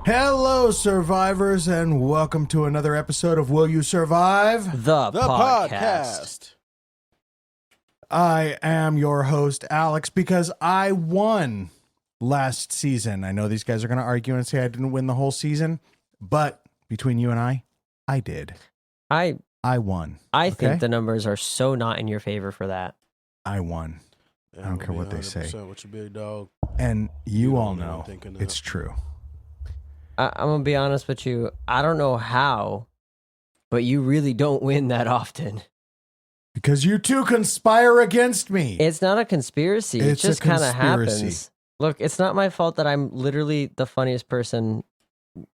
Hello, survivors, and welcome to another episode of Will You Survive? The podcast. I am your host, Alex, because I won last season. I know these guys are going to argue and say I didn't win the whole season, but between you and I did. I won. I think the numbers are so not in your favor for that. I won. I don't care what they say. With your big dog. And you all know it's true. I'm going to be honest with you. I don't know how, but you really don't win that often. Because you two conspire against me. It's not a conspiracy. It just kind of happens. Look, it's not my fault that I'm literally the funniest person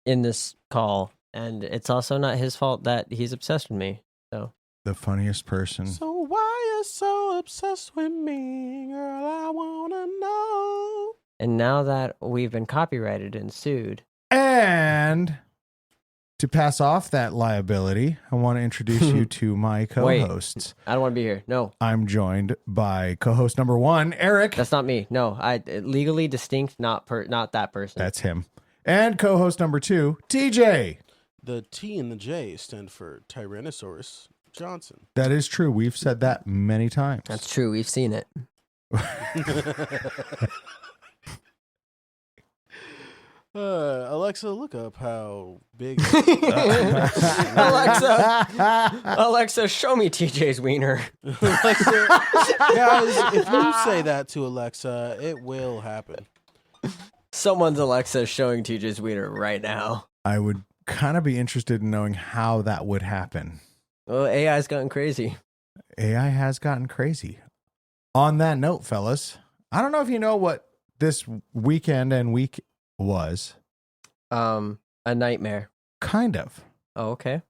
in this call. And it's also not his fault that he's obsessed with me. So the funniest person. So why you so obsessed with me, girl? I want to know. And now that we've been copyrighted and sued. And to pass off that liability, I want to introduce you to my co-hosts. Wait, I don't want to be here. No. I'm joined by co-host number 1, Eric. That's not me. No, I legally distinct, not that person. That's him. And co-host number 2, TJ. The T and the J stand for Tyrannosaurus Johnson. That is true. We've said that many times. That's true. We've seen it. Alexa, look up how big. Alexa, show me TJ's wiener. Alexa, guys, if you say that to Alexa, it will happen. Someone's Alexa showing TJ's wiener right now. I would kind of be interested in knowing how that would happen. Well, AI's gotten crazy. AI has gotten crazy. On that note, fellas, I don't know if you know what this weekend and week was. A nightmare. Kind of. Oh, okay.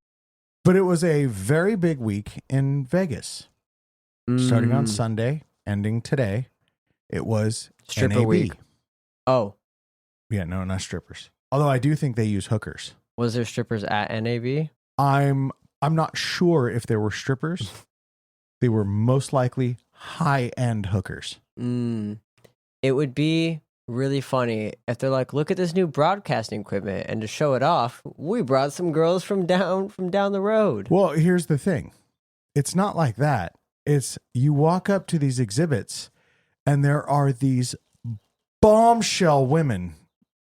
But it was a very big week in Vegas. Starting on Sunday, ending today. It was stripper NAB. week. Oh. Yeah, no, not strippers. Although I do think they use hookers. Was there strippers at NAB? I'm not sure if there were strippers. They were most likely high-end hookers. It would be really funny if they're like, look at this new broadcasting equipment, and to show it off, we brought some girls from down the road. Well, here's the thing. It's not like that. It's you walk up to these exhibits and there are these bombshell women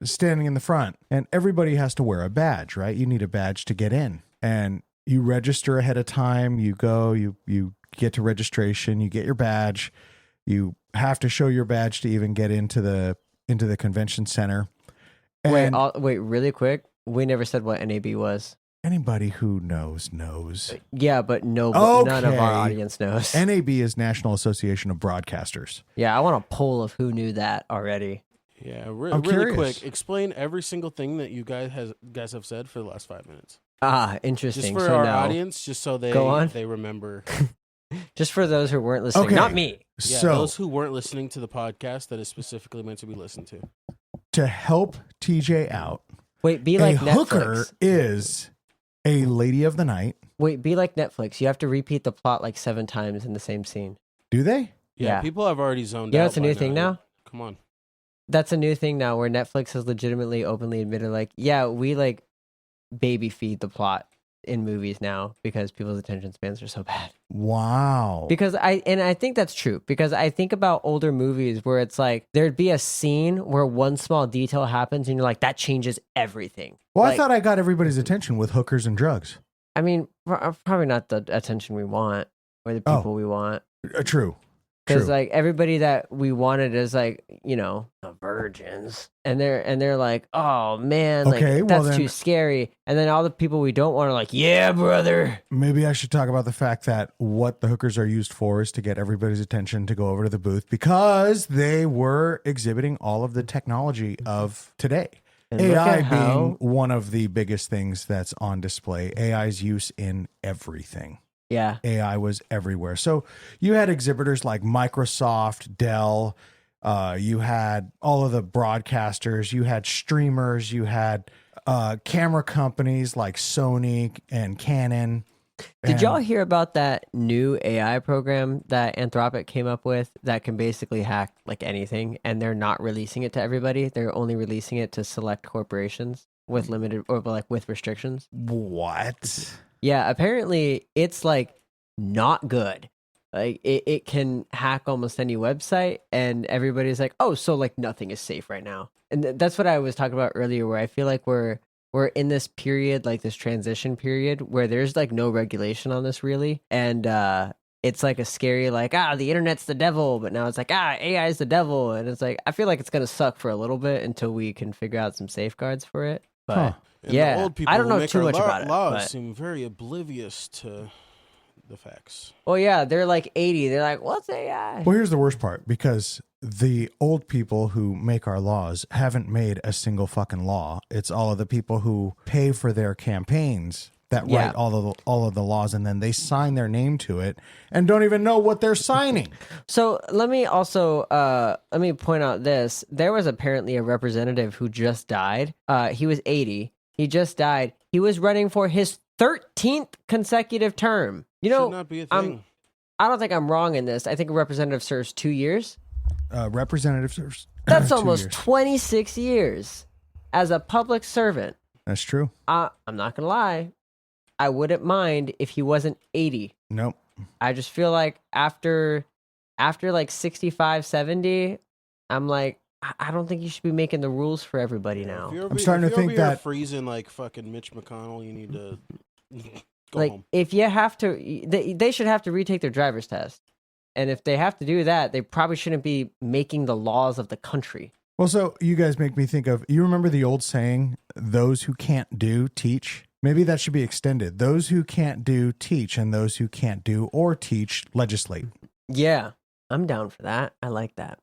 standing in the front, and everybody has to wear a badge, right? You need a badge to get in, and you register ahead of time. You go, you get to registration, you get your badge. You have to show your badge to even get into the convention center. And wait, really quick. We never said what NAB was. Anybody who knows. Yeah, but none of our audience knows. NAB is National Association of Broadcasters. Yeah, I want a poll of who knew that already. Yeah, I'm really curious. quick. Explain every single thing that you guys have said for the last 5 minutes. Interesting. Just for our audience, just so they remember. Just for those who weren't listening, not me. Yeah, so, those who weren't listening to the podcast that is specifically meant to be listened to. To help TJ out, wait, be like a Netflix. hooker is a lady of the night. Wait, be like Netflix. You have to repeat the plot like 7 times in the same scene. Do they? Yeah. People have already zoned out. Yeah, it's a new thing now? Come on. That's a new thing now where Netflix has legitimately openly admitted, like, yeah, we like baby feed the plot in movies now because people's attention spans are so bad. Wow. Because I think that's true, because I think about older movies where it's like there'd be a scene where one small detail happens and you're like, that changes everything. Well, like, I thought I got everybody's attention with hookers and drugs. I mean, probably not the attention we want or the people we want. True. Because like everybody that we wanted is like, the virgins, and they're like, oh man, okay, like that's too scary. And then all the people we don't want are like, yeah, brother. Maybe I should talk about the fact that what the hookers are used for is to get everybody's attention to go over to the booth because they were exhibiting all of the technology of today. And AI being one of the biggest things that's on display. AI's use in everything. Yeah. AI was everywhere. So you had exhibitors like Microsoft, Dell, you had all of the broadcasters, you had streamers, you had camera companies like Sony and Canon. Did y'all hear about that new AI program that Anthropic came up with that can basically hack like anything, and they're not releasing it to everybody? They're only releasing it to select corporations. with limited or like with restrictions. What? Yeah, apparently it's like not good. Like it can hack almost any website, and everybody's like, oh, so like nothing is safe right now. And that's what I was talking about earlier, where I feel like we're in this period, like this transition period, where there's like no regulation on this really, and it's like a scary like the internet's the devil, but now it's like AI is the devil, and it's like I feel like it's gonna suck for a little bit until we can figure out some safeguards for it. But And yeah, the old people I don't who know make too our much about it. laws But... seem very oblivious to the facts. Well, yeah, they're like 80. They're like, what's AI? Well, here's the worst part, because the old people who make our laws haven't made a single fucking law. It's all of the people who pay for their campaigns that write all of the laws, and then they sign their name to it and don't even know what they're signing. So let me also let me point out this. There was apparently a representative who just died. He was 80. He just died. He was running for his 13th consecutive term. You know, should not be a thing. I don't think I'm wrong in this. I think a representative serves 2 years. Representative serves That's 2 almost years. 26 years as a public servant. That's true. I'm not gonna lie. I wouldn't mind if he wasn't 80. Nope. I just feel like after like 65, 70, I'm like, I don't think you should be making the rules for everybody now. I'm starting to think that freezing like fucking Mitch McConnell, you need to go like home. if you have to, they should have to retake their driver's test. And if they have to do that, they probably shouldn't be making the laws of the country. Well, so you guys make me think of, you remember the old saying, those who can't do, teach? Maybe that should be extended. Those who can't do, teach, and those who can't do or teach, legislate. Yeah, I'm down for that. I like that.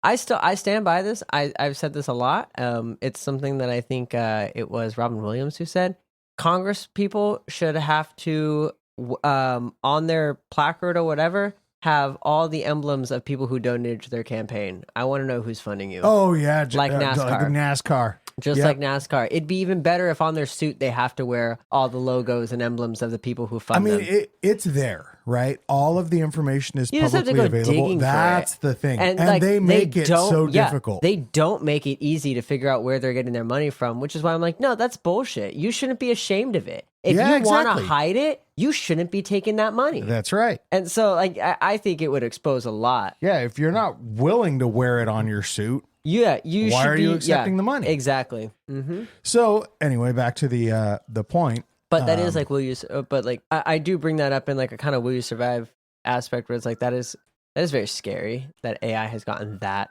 I stand by this. I've said this a lot. It's something that I think it was Robin Williams who said. Congress people should have to, on their placard or whatever, have all the emblems of people who donated to their campaign. I want to know who's funding you. Oh, yeah. Like NASCAR. Like NASCAR. Just like NASCAR. It'd be even better if on their suit they have to wear all the logos and emblems of the people who fund them. It's there, right? All of the information is You just have to publicly go available. digging for That's it. the thing. And like, they make it so yeah, difficult. They don't make it easy to figure out where they're getting their money from, which is why I'm like, no, that's bullshit. You shouldn't be ashamed of it. If Yeah, you want exactly. to hide it, you shouldn't be taking that money. That's right. And so like I think it would expose a lot. Yeah, if you're not willing to wear it on your suit, Yeah, you why should are be, you accepting the money? Exactly. Mm-hmm. So anyway, back to the point. But that is like, will you? But like, I do bring that up in like a kind of will you survive aspect, where it's like that is very scary that AI has gotten that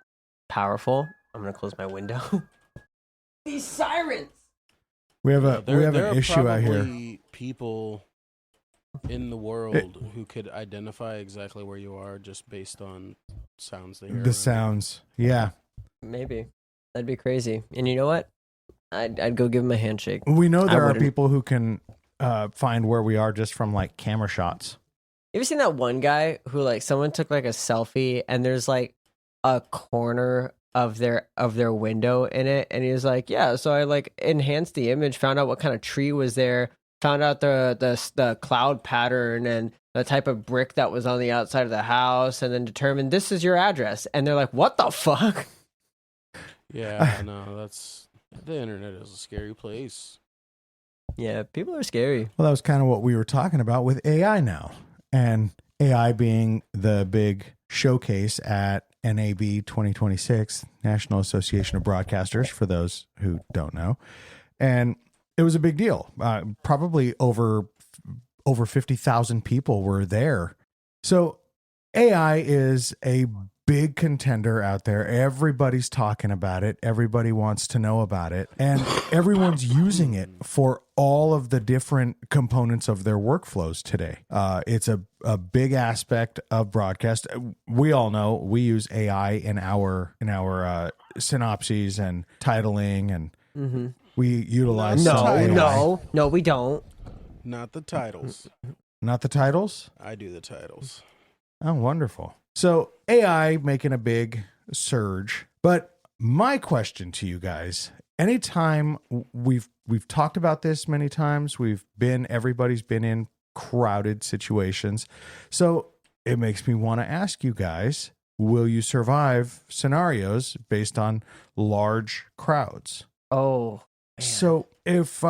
powerful. I'm gonna close my window. These sirens. We have an issue out here. People in the world who could identify exactly where you are just based on sounds they hear. The sounds, yeah. Maybe that'd be crazy. And you know what? I'd go give him a handshake. We know there are people who can find where we are just from like camera shots. You ever seen that one guy who like someone took like a selfie and there's like a corner of their window in it, and he was like, yeah, so I like enhanced the image, found out what kind of tree was there, found out the cloud pattern and the type of brick that was on the outside of the house, and then determined this is your address. And they're like, what the fuck? Yeah, no, the internet is a scary place. Yeah, people are scary. Well, that was kind of what we were talking about with AI now, and AI being the big showcase at NAB 2026, National Association of Broadcasters, for those who don't know. And it was a big deal. Probably over 50,000 people were there. So AI is a big contender out there. Everybody's talking about it. Everybody wants to know about it. And everyone's using it for all of the different components of their workflows today. It's a big aspect of broadcast. We all know we use AI in our synopses and titling, and we utilize No, we don't. Not the titles. Not the titles? I do the titles. Oh, wonderful. So AI making a big surge. But my question to you guys, anytime we've talked about this many times, everybody's been in crowded situations. So it makes me want to ask you guys, will you survive scenarios based on large crowds? Oh, So if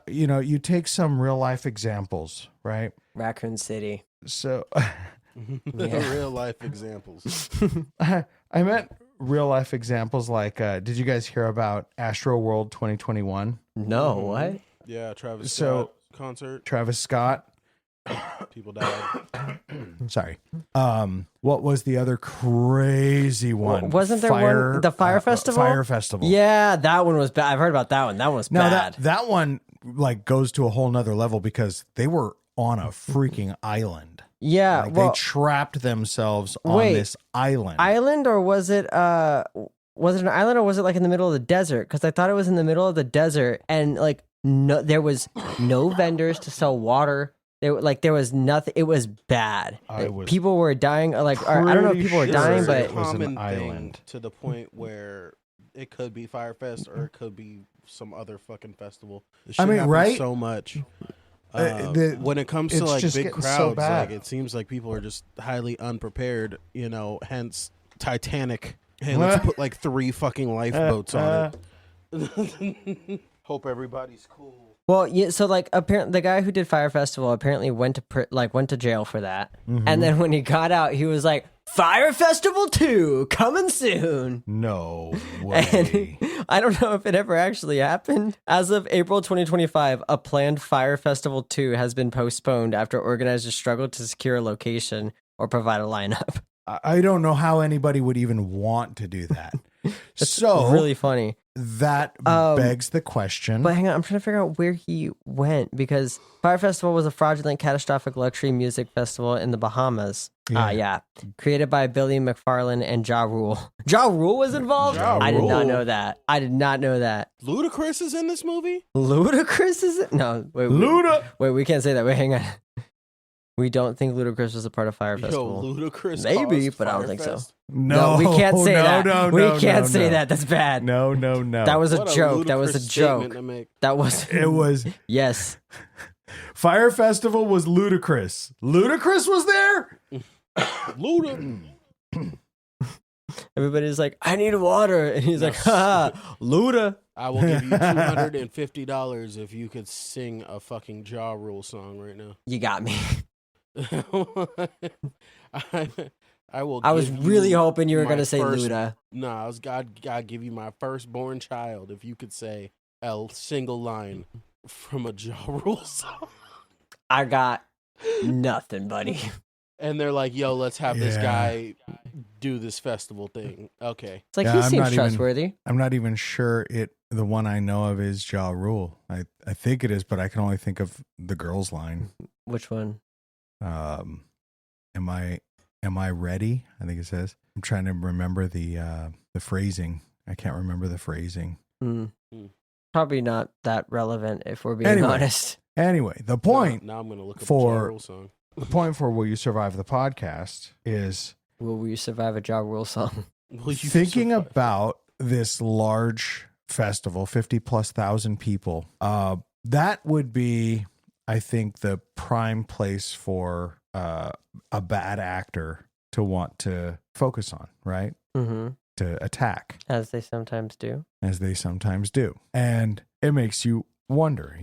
you take some real life examples, right? Raccoon City. So Real life examples. I meant real life examples like did you guys hear about Astro World 2021? No, what? Yeah, Travis Scott concert. Travis Scott. People died. Sorry. What was the other crazy one? Wasn't there one? The Fire Festival? Fire Festival. Yeah, that one was bad. I've heard about that one. That one was bad. That one like goes to a whole nother level because they were on a freaking island. Yeah, like, they trapped themselves on this island. Island, or was it an island, or was it like in the middle of the desert? Because I thought it was in the middle of the desert, and like there was no vendors to sell water. There was nothing. It was bad. People were dying. Like I don't know if people were dying, but it was an island to the point where it could be Firefest or it could be some other fucking festival. I mean, right? So much. When it comes to like big crowds, like it seems like people are just highly unprepared. Hence Titanic. Hey, let's put like 3 fucking lifeboats on it. Hope everybody's cool. Well, yeah. So like, apparently, the guy who did Fire Festival apparently went to jail for that, and then when he got out, he was like, "Fire Festival 2 coming soon." No way. And I don't know if it ever actually happened. As of April 2025, a planned Fire Festival 2 has been postponed after organizers struggled to secure a location or provide a lineup. I don't know how anybody would even want to do that. It's really funny. That begs the question. But hang on, I'm trying to figure out where he went, because Fire Festival was a fraudulent, catastrophic luxury music festival in the Bahamas. Created by Billy McFarlane and Ja Rule. Ja Rule was involved? I did not know that. Ludacris is in this movie? Ludacris is in? No, wait. Wait, we can't say that. Wait, hang on. We don't think Ludacris was a part of Fire Festival. Ludacris maybe, but I don't think so. No, we can't say that. No, we can't say that. That's bad. No. That was a joke. That was a joke. That was. It was. Yes. Fire Festival was Ludacris. Ludacris was there? Luda. Everybody's like, I need water. And he's like, ha, Luda. I will give you $250 if you could sing a fucking Ja Rule song right now. You got me. I will. I was really hoping you were going to say Luda. No, I was God give you my firstborn child if you could say a single line from a Ja Rule song. I got nothing, buddy. And they're like, yo, let's have this guy do this festival thing. Okay. It's like, he seems trustworthy. I'm not even sure the one I know of is Ja Rule. I think it is, but I can only think of the girls line. Which one? Am I ready? I think it says. I'm trying to remember the phrasing. I can't remember the phrasing. Probably not that relevant if we're being honest. Anyway, the point now I'm going to look up for a Ja Rule song. The point for Will You Survive the Podcast is... Will you survive a Ja Rule song? Thinking about this large festival, 50,000+ people, that would be, I think, the prime place for a bad actor to want to focus on, right? Mm-hmm. To attack. As they sometimes do. And it makes you wonder,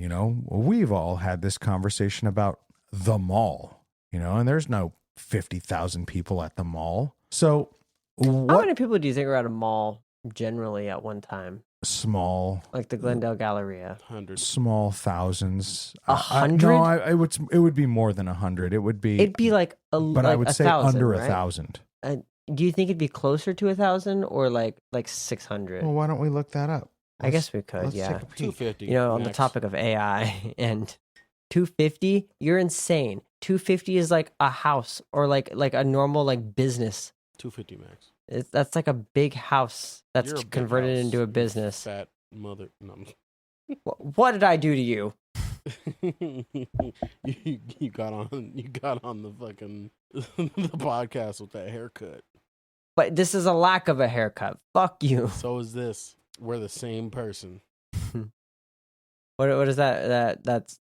we've all had this conversation about the mall. And there's no 50,000 people at the mall. So how many people do you think are at a mall generally at one time? Small. Like the Glendale Galleria. 100. Small thousands. 100? No, it would be more than 100. It'd be like but I would say 1,000, under right? 1,000. Do you think it'd be closer to 1,000 or like 600? Well, why don't we look that up? I guess we could, yeah. 250. On the topic of AI and 250, you're insane. 250 is like a house or like a normal like business. 250 max. That's like a big house that's converted into a business. Fat mother. No. What did I do to you? you got on the fucking the podcast with that haircut. But this is a lack of a haircut. Fuck you. So is this. We're the same person. What is that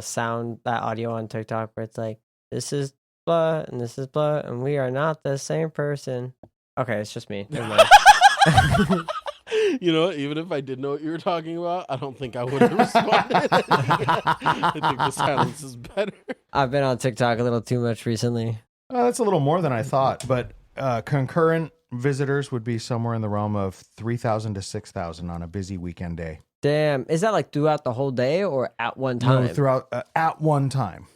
sound, that audio on TikTok where it's like, this is blah and this is blah and we are not the same person. Okay, it's just me. Never mind. You know, even if I did know what you were talking about, I don't think I would have responded. I think the silence is better. I've been on TikTok a little too much recently. That's a little more than I thought, but concurrent visitors would be somewhere in the realm of 3,000 to 6,000 on a busy weekend day. Damn. Is that like throughout the whole day or at one time? No, throughout at one time.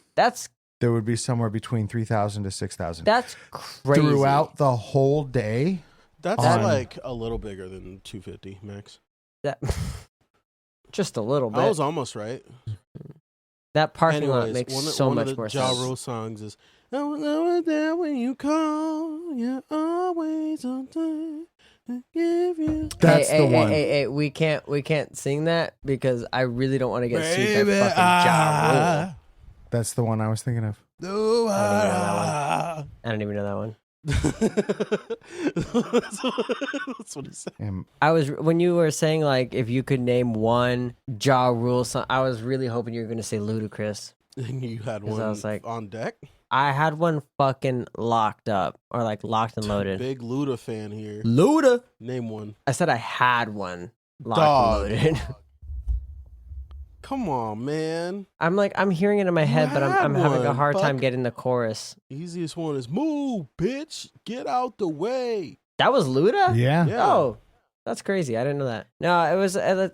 There would be somewhere between 3,000 to 6,000. That's crazy. Throughout the whole day. That's like a little bigger than 250 max. That just a little bit. I was almost right. That parking lot makes so much more sense. Ja Rule songs is "I was there when you call, you're always on time. I give you." That's the one. Hey, we can't sing that because I really don't want to get sued by fucking Ja Rule. That's the one I was thinking of. I don't even know that one. That's what he said. When you were saying like if you could name one Ja Rule song, I was really hoping you were going to say Ludacris. And you had one, I was like, on deck? I had one fucking locked up or like locked and loaded. Big Luda fan here. Luda? Name one. I said I had one locked and loaded. Come on, man. I'm hearing it in my head, but I'm having a hard time getting the chorus. Easiest one is "Move, bitch, get out the way." That was Luda? Yeah. Oh, that's crazy. I didn't know that. No,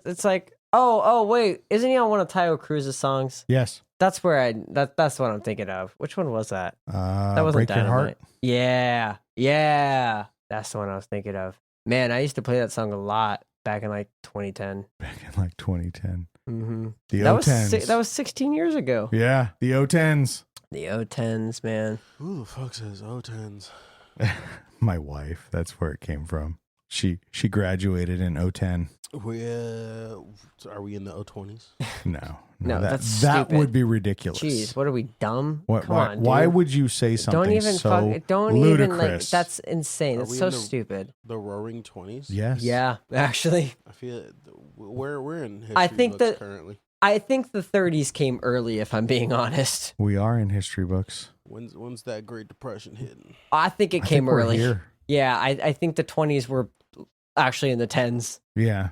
it's like, oh, wait. Isn't he on one of Tayo Cruz's songs? Yes. That's where that's what I'm thinking of. Which one was that? That wasn't Break Your Heart. Yeah. That's the one I was thinking of. Man, I used to play that song a lot back in like 2010. Mm-hmm. The that O10s. That was 16 years ago. Yeah, the O10s. The O10s, man. Who the fuck says O10s? My wife. That's where it came from. She graduated in 010. Are we in the 020s? No, that's stupid. That would be ridiculous. Jeez, what are we, dumb? Why would you say something don't even so don't ludicrous? Even like that's insane. That's so stupid. The Roaring 20s? Yes. Yeah, actually. I feel we're in history I think books currently. I think the 30s came early, if I'm being honest. We are in history books. When's that Great Depression hitting? I think it came early. Here. Yeah, I think the 20s were actually in the 10s. Yeah.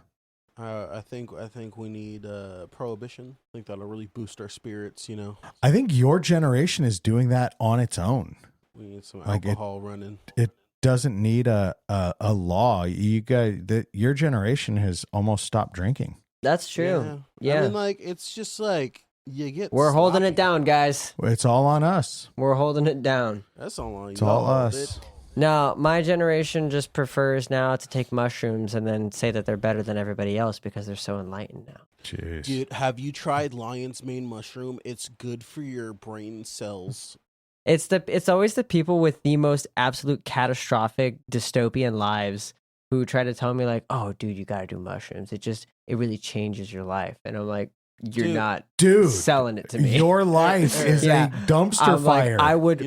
I think we need prohibition. I think that'll really boost our spirits, you know. I think your generation is doing that on its own. We need some alcohol running. It doesn't need a law. You guys, your generation has almost stopped drinking. That's true. Yeah. I mean, like, it's just like you get. We're holding it down, guys. It's all on us. We're holding it down. That's all on you. It's all us. No, my generation just prefers now to take mushrooms and then say that they're better than everybody else because they're so enlightened now. Jeez. Dude, have you tried lion's mane mushroom? It's good for your brain cells. It's always the people with the most absolute catastrophic dystopian lives who try to tell me like, "Oh, dude, you got to do mushrooms. It really changes your life." And I'm like, "You're not selling it to me. Your life is a dumpster fire." Like, I would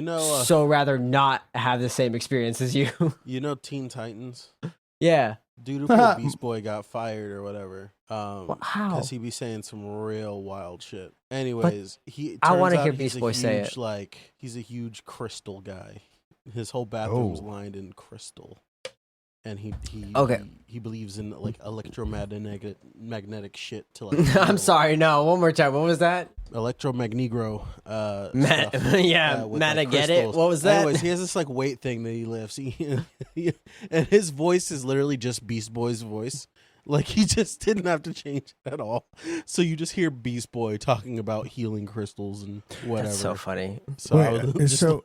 so rather not have the same experience as you. You know Teen Titans? Yeah. Dude who played Beast Boy got fired or whatever. How? Because he be saying some real wild shit. Anyways, I want to hear Beast Boy say it. Like, he's a huge crystal guy. His whole bathroom's lined in crystal. And he believes in like electromagnetic shit to like. I'm sorry, no. One more time. What was that? Electromagnegro. Matt, I get it. What was that? Anyways, he has this like weight thing that he lifts. And his voice is literally just Beast Boy's voice. Like he just didn't have to change at all. So you just hear Beast Boy talking about healing crystals and whatever. That's so funny. So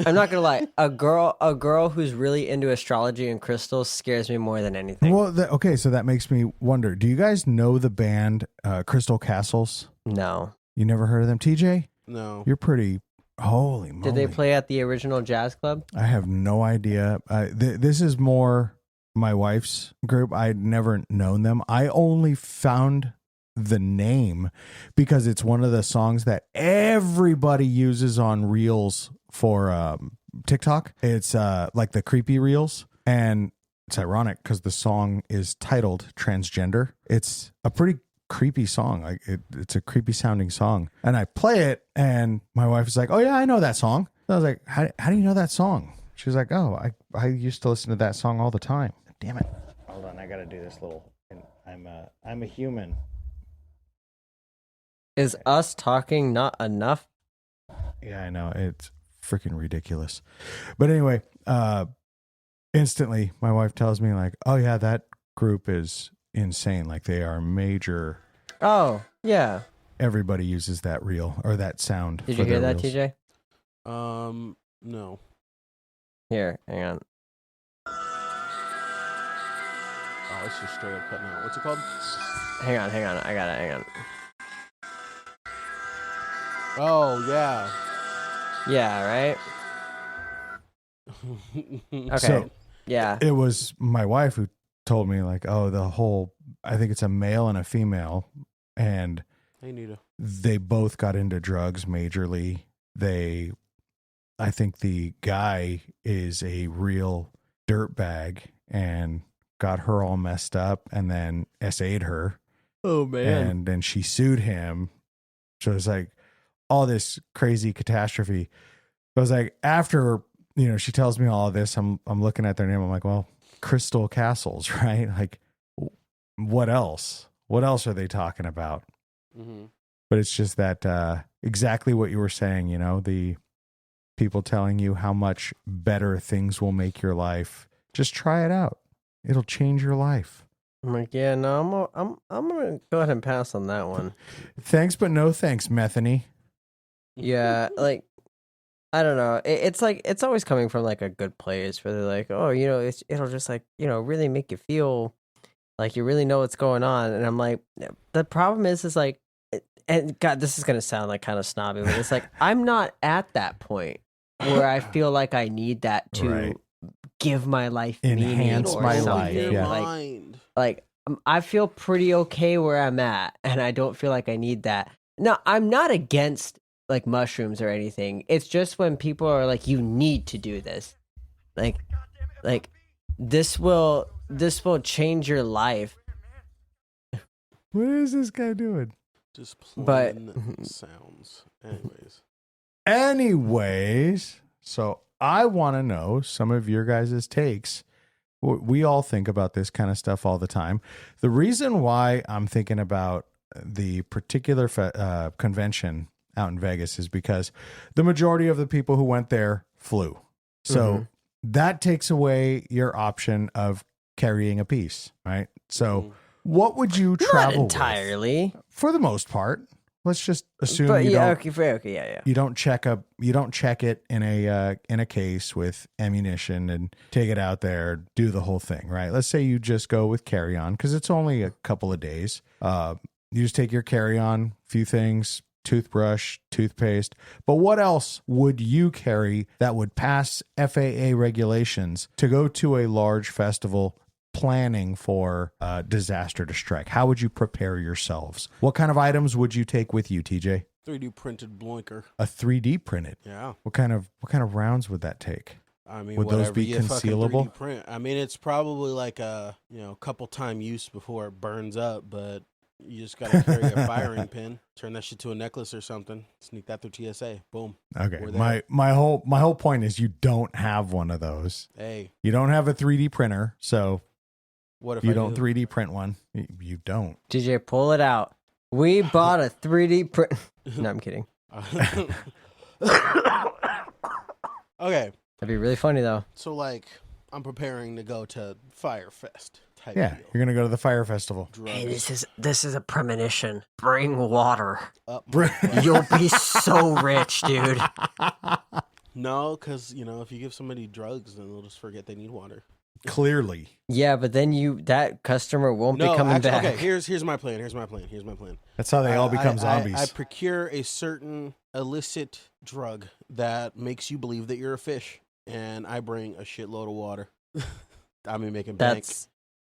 I'm not gonna lie. A girl who's really into astrology and crystals scares me more than anything. Well, okay, so that makes me wonder. Do you guys know the band Crystal Castles? No. You never heard of them, TJ? No. You're pretty. Holy moly! Did they play at the original jazz club? I have no idea. This is more my wife's group. I'd never known them. I only found the name because it's one of the songs that everybody uses on Reels for TikTok. It's like the creepy Reels, and it's ironic because the song is titled Transgender. It's a pretty creepy song. Like it's a creepy sounding song, and I play it, and my wife is like, "Oh yeah, I know that song." I was like, "How do you know that song?" She's like, "Oh, I used to listen to that song all the time." Damn it! Hold on, I got to do this little. I'm a human. Is us talking not enough? Yeah, I know. It's freaking ridiculous. But anyway, instantly my wife tells me like, "Oh yeah, that group is insane. Like they are major." Oh, yeah. Everybody uses that reel or that sound. Did you hear that, reels. TJ? No. Here, hang on. Oh, it's just straight up cutting out. What's it called? Hang on. I got it. Hang on. Oh, yeah. Yeah, right? Okay. So, yeah. It was my wife who told me like, oh, I think it's a male and a female. And hey, Nita. They both got into drugs majorly. I think the guy is a real dirtbag and got her all messed up and then SA'd her. Oh, man. And then she sued him. So it's like all this crazy catastrophe. I was like, after, she tells me all of this, I'm looking at their name. I'm like, well, Crystal Castles, right? Like, what else? What else are they talking about? Mm-hmm. But it's just that exactly what you were saying, the people telling you how much better things will make your life. Just try it out. It'll change your life. I'm like, yeah, no, I'm gonna go ahead and pass on that one. Thanks, but no thanks, Methany. Yeah, like I don't know. It's like it's always coming from like a good place where they're like, oh, it'll just like really make you feel like you really know what's going on. And I'm like, the problem is like, and God, this is gonna sound like kind of snobby, but it's like I'm not at that point where I feel like I need that to give my life enhance my life. Yeah. Like I feel pretty okay where I'm at, and I don't feel like I need that. No, I'm not against like mushrooms or anything. It's just when people are like, you need to do this. Like this will change your life. What is this guy doing? Just playing sounds. Anyways, so I want to know some of your guys' takes. We all think about this kind of stuff all the time. The reason why I'm thinking about the particular convention out in Vegas is because the majority of the people who went there flew. So that takes away your option of carrying a piece, right? So what would you travel Not entirely with? For the most part. Let's just assume okay, yeah. You don't check it in a case with ammunition and take it out there, do the whole thing, right? Let's say you just go with carry-on because it's only a couple of days. You just take your carry-on, few things, toothbrush, toothpaste. But what else would you carry that would pass FAA regulations to go to a large festival planning for a disaster to strike? How would you prepare yourselves? What kind of items would you take with you, TJ? 3D printed blinker. A 3D printed? Yeah. What kind of rounds would that take? I mean, would those be concealable? 3D print. I mean, it's probably like a couple time use before it burns up, but you just gotta carry a firing pin, turn that shit to a necklace or something, sneak that through TSA. Boom. Okay. My whole point is you don't have one of those. Hey. You don't have a 3D printer, so what if you don't 3D print one? You don't. DJ, pull it out. We bought a 3D print. No, I'm kidding. Okay. That'd be really funny though. So like, I'm preparing to go to Firefest. Yeah, deal. You're gonna go to the fire festival. Hey, this is a premonition. Bring water. You'll be so rich, dude. No, because if you give somebody drugs, then they'll just forget they need water. Clearly. Yeah, but then that customer won't be coming back. Okay, here's my plan. That's how they all become zombies. I procure a certain illicit drug that makes you believe that you're a fish, and I bring a shitload of water. I mean, making bank.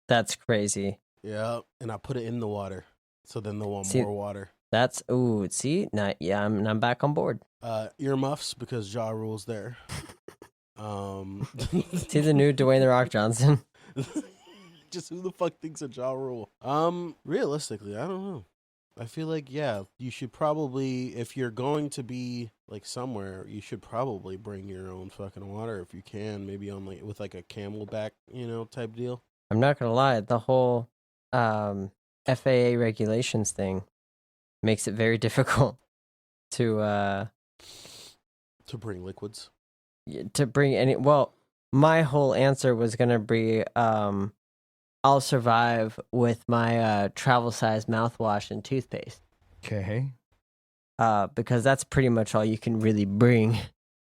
That's crazy. Yeah, and I put it in the water, so then they'll want more water. I'm back on board. Earmuffs, because Ja Rule's there. See the new Dwayne The Rock Johnson? Just who the fuck thinks of Ja Rule? Realistically, I don't know. I feel like, you should probably, if you're going to be like somewhere, you should probably bring your own fucking water if you can. Maybe on with like a Camelback, type deal. I'm not gonna lie, the whole FAA regulations thing makes it very difficult to bring liquids. To bring any. Well, my whole answer was gonna be I'll survive with my travel size mouthwash and toothpaste. Okay. Because that's pretty much all you can really bring.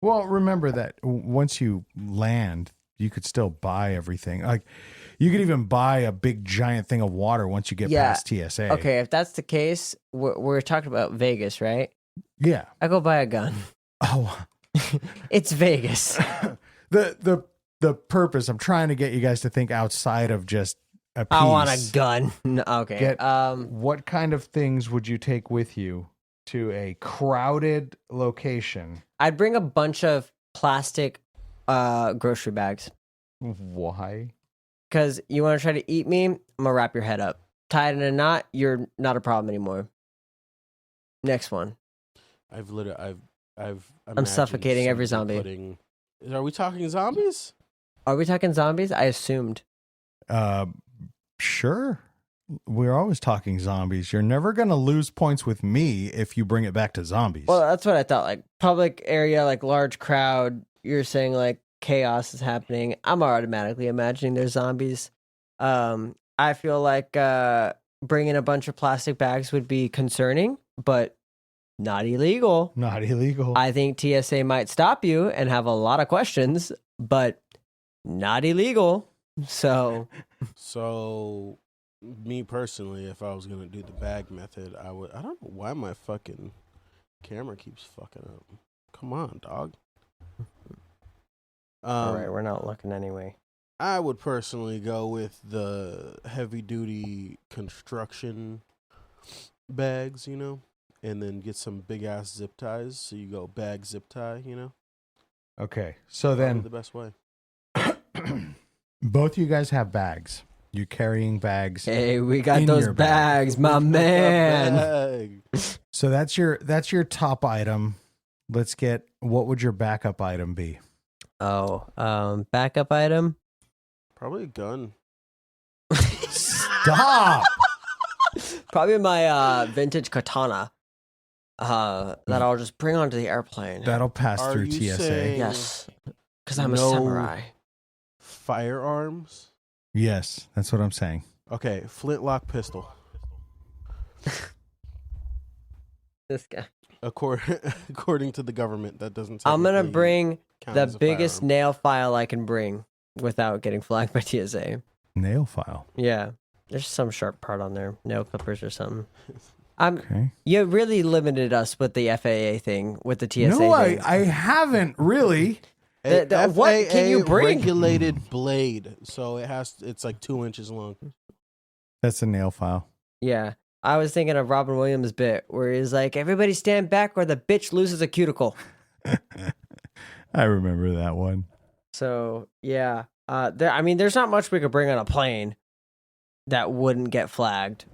Well, remember that once you land, you could still buy everything. Like, you could even buy a big giant thing of water once you get past TSA. Okay, if that's the case, we're talking about Vegas, right? Yeah. I go buy a gun. Oh. It's Vegas. The purpose, I'm trying to get you guys to think outside of just a piece. I want a gun. No, okay. What kind of things would you take with you to a crowded location? I'd bring a bunch of plastic grocery bags. Why? Because you want to try to eat me, I'm gonna wrap your head up. Tie it in a knot, you're not a problem anymore. Next one. I'm suffocating every zombie. Are we talking zombies? Are we talking zombies? I assumed. Sure. We're always talking zombies. You're never going to lose points with me if you bring it back to zombies. Well, that's what I thought. Like, public area, like large crowd, you're saying like chaos is happening. I'm automatically imagining there's zombies. I feel like bringing a bunch of plastic bags would be concerning, but not illegal. Not illegal. I think TSA might stop you and have a lot of questions, but not illegal. So me personally, if I was going to do the bag method, I don't know why my fucking camera keeps fucking up. Come on, dog. All right, we're not looking anyway. I would personally go with the heavy duty construction bags, and then get some big ass zip ties. So you go bag zip tie, Okay. So then the best way. Both of you guys have bags. You're carrying bags. Hey, we got those bags, my man. So that's your top item. Let's get, what would your backup item be? Oh, backup item? Probably a gun. Stop. Probably my vintage katana. That I'll just bring onto the airplane. That'll pass through TSA. Yes, because I'm a samurai. Firearms? Yes, that's what I'm saying. Okay, flintlock pistol. This guy. According to the government, that doesn't. I'm gonna bring the biggest nail file I can bring without getting flagged by TSA. Nail file? Yeah, there's some sharp part on there, nail clippers or something. Okay. You really limited us with the FAA thing, with the TSA. No, thing. I haven't really. What can you bring? Regulated blade, so it's like 2 inches long. That's a nail file. Yeah, I was thinking of Robin Williams' bit where he's like, "Everybody stand back, or the bitch loses a cuticle." I remember that one. So yeah, there's not much we could bring on a plane that wouldn't get flagged.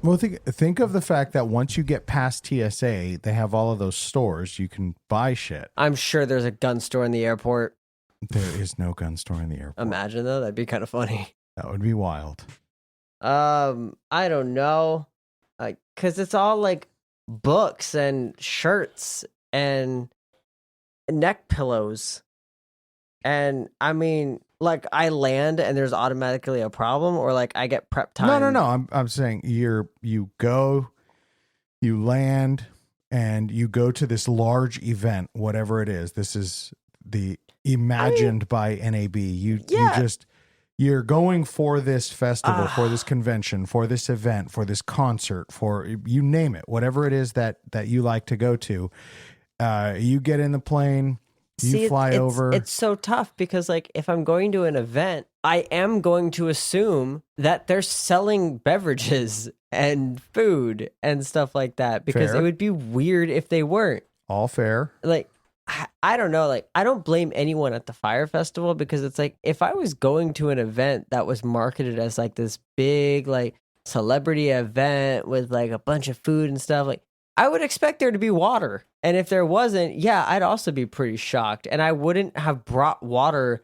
Well, think of the fact that once you get past TSA, they have all of those stores. You can buy shit. I'm sure there's a gun store in the airport. There is no gun store in the airport. Imagine though, that'd be kind of funny. That would be wild. I don't know, because it's all like books and shirts and neck pillows, and I mean, like I land and there's automatically a problem, or like I get prep time. No. I'm saying you land and you go to this large event, whatever it is. This is the imagined by NAB. You're going for this festival, for this convention, for this event, for this concert, for you name it, whatever it is that you like to go to. You get in the plane. You fly over. It's so tough because, like, if I'm going to an event, I am going to assume that they're selling beverages and food and stuff like that, because it would be weird if they weren't. All fair. Like, I don't know. Like, I don't blame anyone at the Fire Festival, because it's like, if I was going to an event that was marketed as like this big, like, celebrity event with like a bunch of food and stuff, like, I would expect there to be water. And if there wasn't, yeah, I'd also be pretty shocked. And I wouldn't have brought water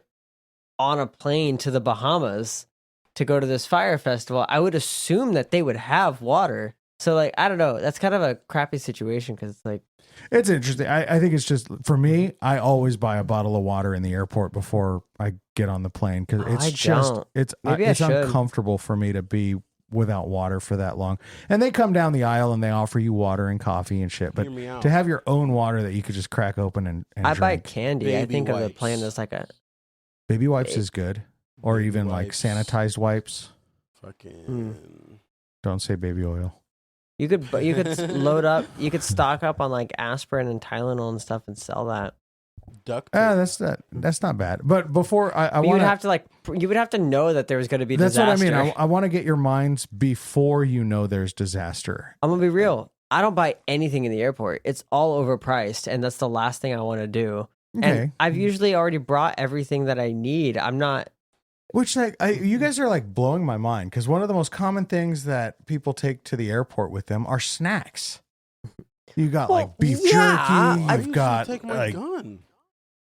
on a plane to the Bahamas to go to this fire festival, I would assume that they would have water. So like, I don't know. That's kind of a crappy situation because it's like, it's interesting. I think it's just, for me, I always buy a bottle of water in the airport before I get on the plane because it's uncomfortable for me to be without water for that long. And they come down the aisle and they offer you water and coffee and shit. But to have your own water that you could just crack open and I drink. buy candy. Baby I think wipes. of the plane as like a baby wipes is good, or Baby even like wipes. sanitized wipes. Fucking. Don't say baby oil. You could load up. You could stock up on like aspirin and Tylenol and stuff and sell that. Duct tape. That's not bad. But before you would have to know that there was going to be disaster. That's what I mean. I want to get your minds before you know there's disaster. I'm gonna be real. I don't buy anything in the airport. It's all overpriced, and that's the last thing I want to do. Okay. And I've usually already brought everything that I need. I'm not. Which, like, you guys are like blowing my mind because one of the most common things that people take to the airport with them are snacks. You got like beef jerky. You've got take my like gun.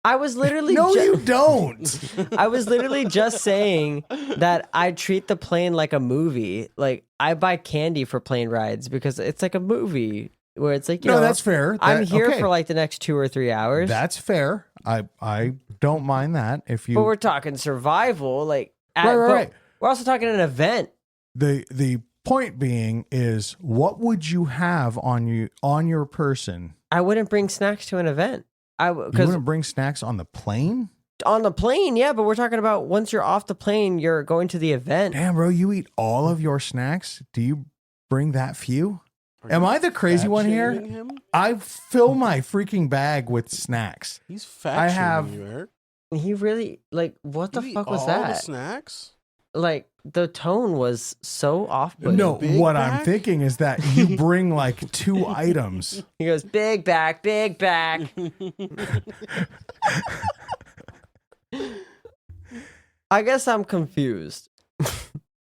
I was literally no, you don't. I was literally just saying that I treat the plane like a movie. Like I buy candy for plane rides because it's like a movie where it's like, you know, that's fair. I'm here for like the next 2 or 3 hours. That's fair. I don't mind that if you. But we're talking survival, like right. We're also talking an event. The point being is, what would you have on your person? I wouldn't bring snacks to an event. You wouldn't bring snacks on the plane? On the plane, yeah, but we're talking about once you're off the plane, you're going to the event. Damn, bro, you eat all of your snacks? Do you bring that few? Am I the crazy one here? Him? I fill my freaking bag with snacks. He's fat shaming you, Eric. He really, like, what the fuck was all that? The snacks? Like, the tone was so off-putting. No, what I'm thinking is that you bring like 2 items. He goes, big back, big back. I guess I'm confused.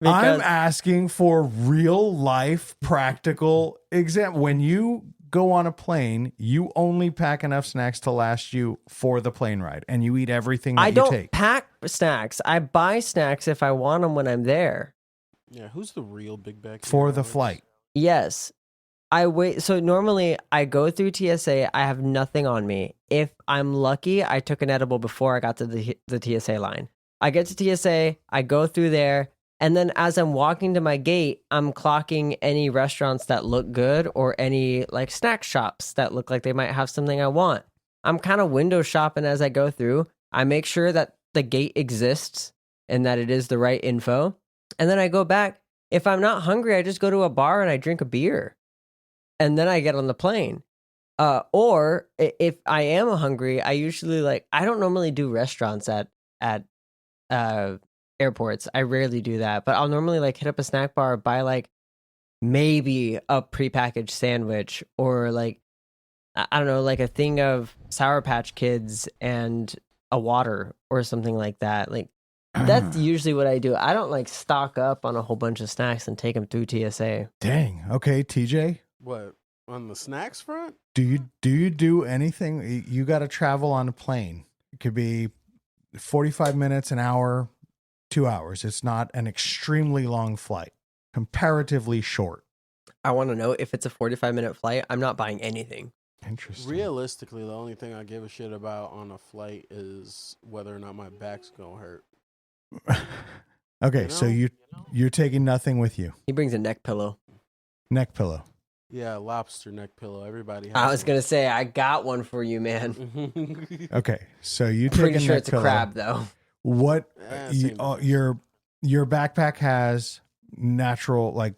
I'm asking for real life practical example. When you go on a plane, you only pack enough snacks to last you for the plane ride, and you eat everything that I you don't take. pack snacks. I buy snacks if I want them when I'm there. Yeah, who's the real big bag? For the flight. Yes. I wait. So normally I go through TSA. I have nothing on me. If I'm lucky, I took an edible before I got to the TSA line. I get to TSA. I go through there. And then as I'm walking to my gate, I'm clocking any restaurants that look good or any like snack shops that look like they might have something I want. I'm kind of window shopping as I go through. I make sure that the gate exists and that it is the right info. And then I go back. If I'm not hungry, I just go to a bar and I drink a beer. And then I get on the plane. Or if I am hungry, I usually I don't normally do restaurants at airports. I rarely do that, but I'll normally hit up a snack bar, buy maybe a prepackaged sandwich or I don't know, a thing of Sour Patch Kids and a water or something like that. That's usually what I do. I don't stock up on a whole bunch of snacks and take them through TSA. Dang. Okay, TJ. What, on the snacks front? Do you do anything? You got to travel on a plane. It could be 45 minutes, an hour, 2 hours. It's not an extremely long flight, comparatively short. I want to know if it's a 45-minute flight. I'm not buying anything. Interesting. Realistically, the only thing I give a shit about on a flight is whether or not my back's gonna hurt. Okay, so you're taking nothing with you. He brings a neck pillow. Neck pillow. Yeah, lobster neck pillow. Everybody has I was going to say, I got one for you, man. Okay, so you take Pretty a sure neck it's pillow. a crab, though. What your backpack has natural,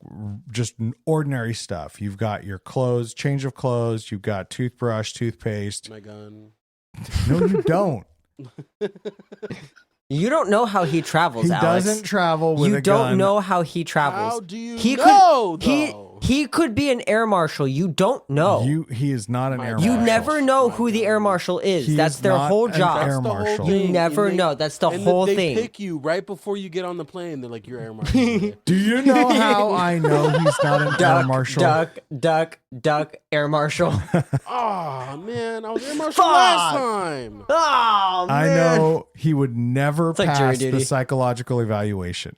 just ordinary stuff. You've got your clothes, change of clothes. You've got toothbrush, toothpaste. My gun. No, you don't. You don't know how he travels, Alex. He doesn't travel with a gun. You don't know how he travels. How do you know, though? He could be an air marshal. You don't know. He is not an air marshal. You never know who the air marshal is. That's their whole job. Air marshal. You never know. That's the whole thing. They pick you right before you get on the plane. They're like, you're air marshal. Do you know how I know he's not an air marshal? Duck, air marshal. Oh, man. I was air marshal last time. Oh, man. I know he would never like jury pass duty. the psychological evaluation.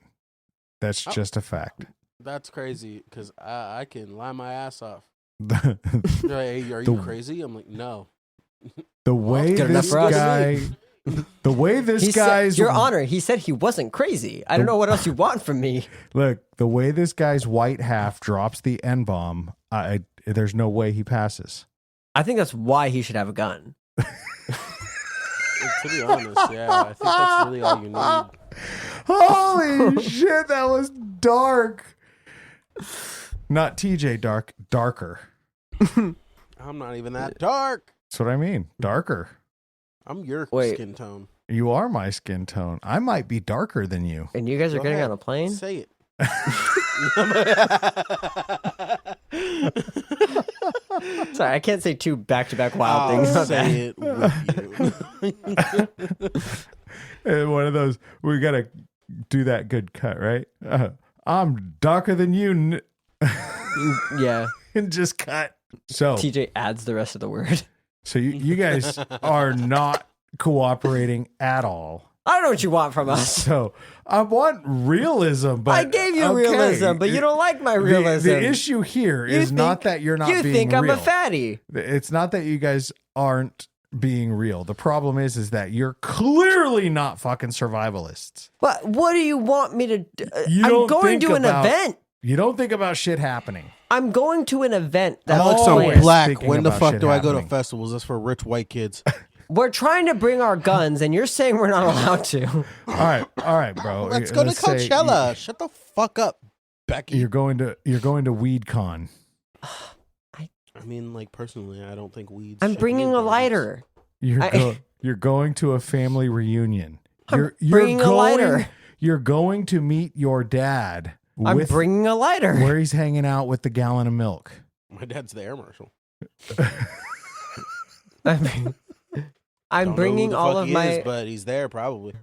That's just a fact. That's crazy because I can lie my ass off. Like, hey, are you crazy? I'm like, no. The way this guy, Your Honor, he said he wasn't crazy. I don't know what else you want from me. Look, the way this guy's white half drops the N-bomb, there's no way he passes. I think that's why he should have a gun. To be honest, yeah, I think that's really all you need. Holy shit, that was dark. Not TJ darker. I'm not even that dark. That's what I mean. Darker. I'm your skin tone. You are my skin tone. I might be darker than you. And you guys are getting on a plane? Say it. Sorry, I can't say two back-to-back wild things. Say it with you. One of those, we got to do that good cut, right? I'm darker than you. Yeah. And just cut. So TJ adds the rest of the word. So you guys are not cooperating at all. I don't know what you want from us. So I want realism, but I gave you realism, but you don't like my realism. The issue here is not that you're not being real. You think I'm a fatty. It's not that you guys aren't being real. The problem is that you're clearly not fucking survivalists. What do you want me to do? I'm going to an event. You don't think about shit happening. I'm going to an event that looks so black. When the fuck do I go to festivals? That's for rich white kids. We're trying to bring our guns, and you're saying we're not allowed to. All right, bro. Let's go to Coachella. Shut the fuck up, Becky. You're going to WeedCon. I mean, like personally, I don't think weeds. I'm bringing a lighter. You're going to a family reunion. You're bringing a lighter. You're going to meet your dad. I'm bringing a lighter. Where he's hanging out with the gallon of milk. My dad's the air marshal. I mean, I'm bringing all of my. But he's there probably.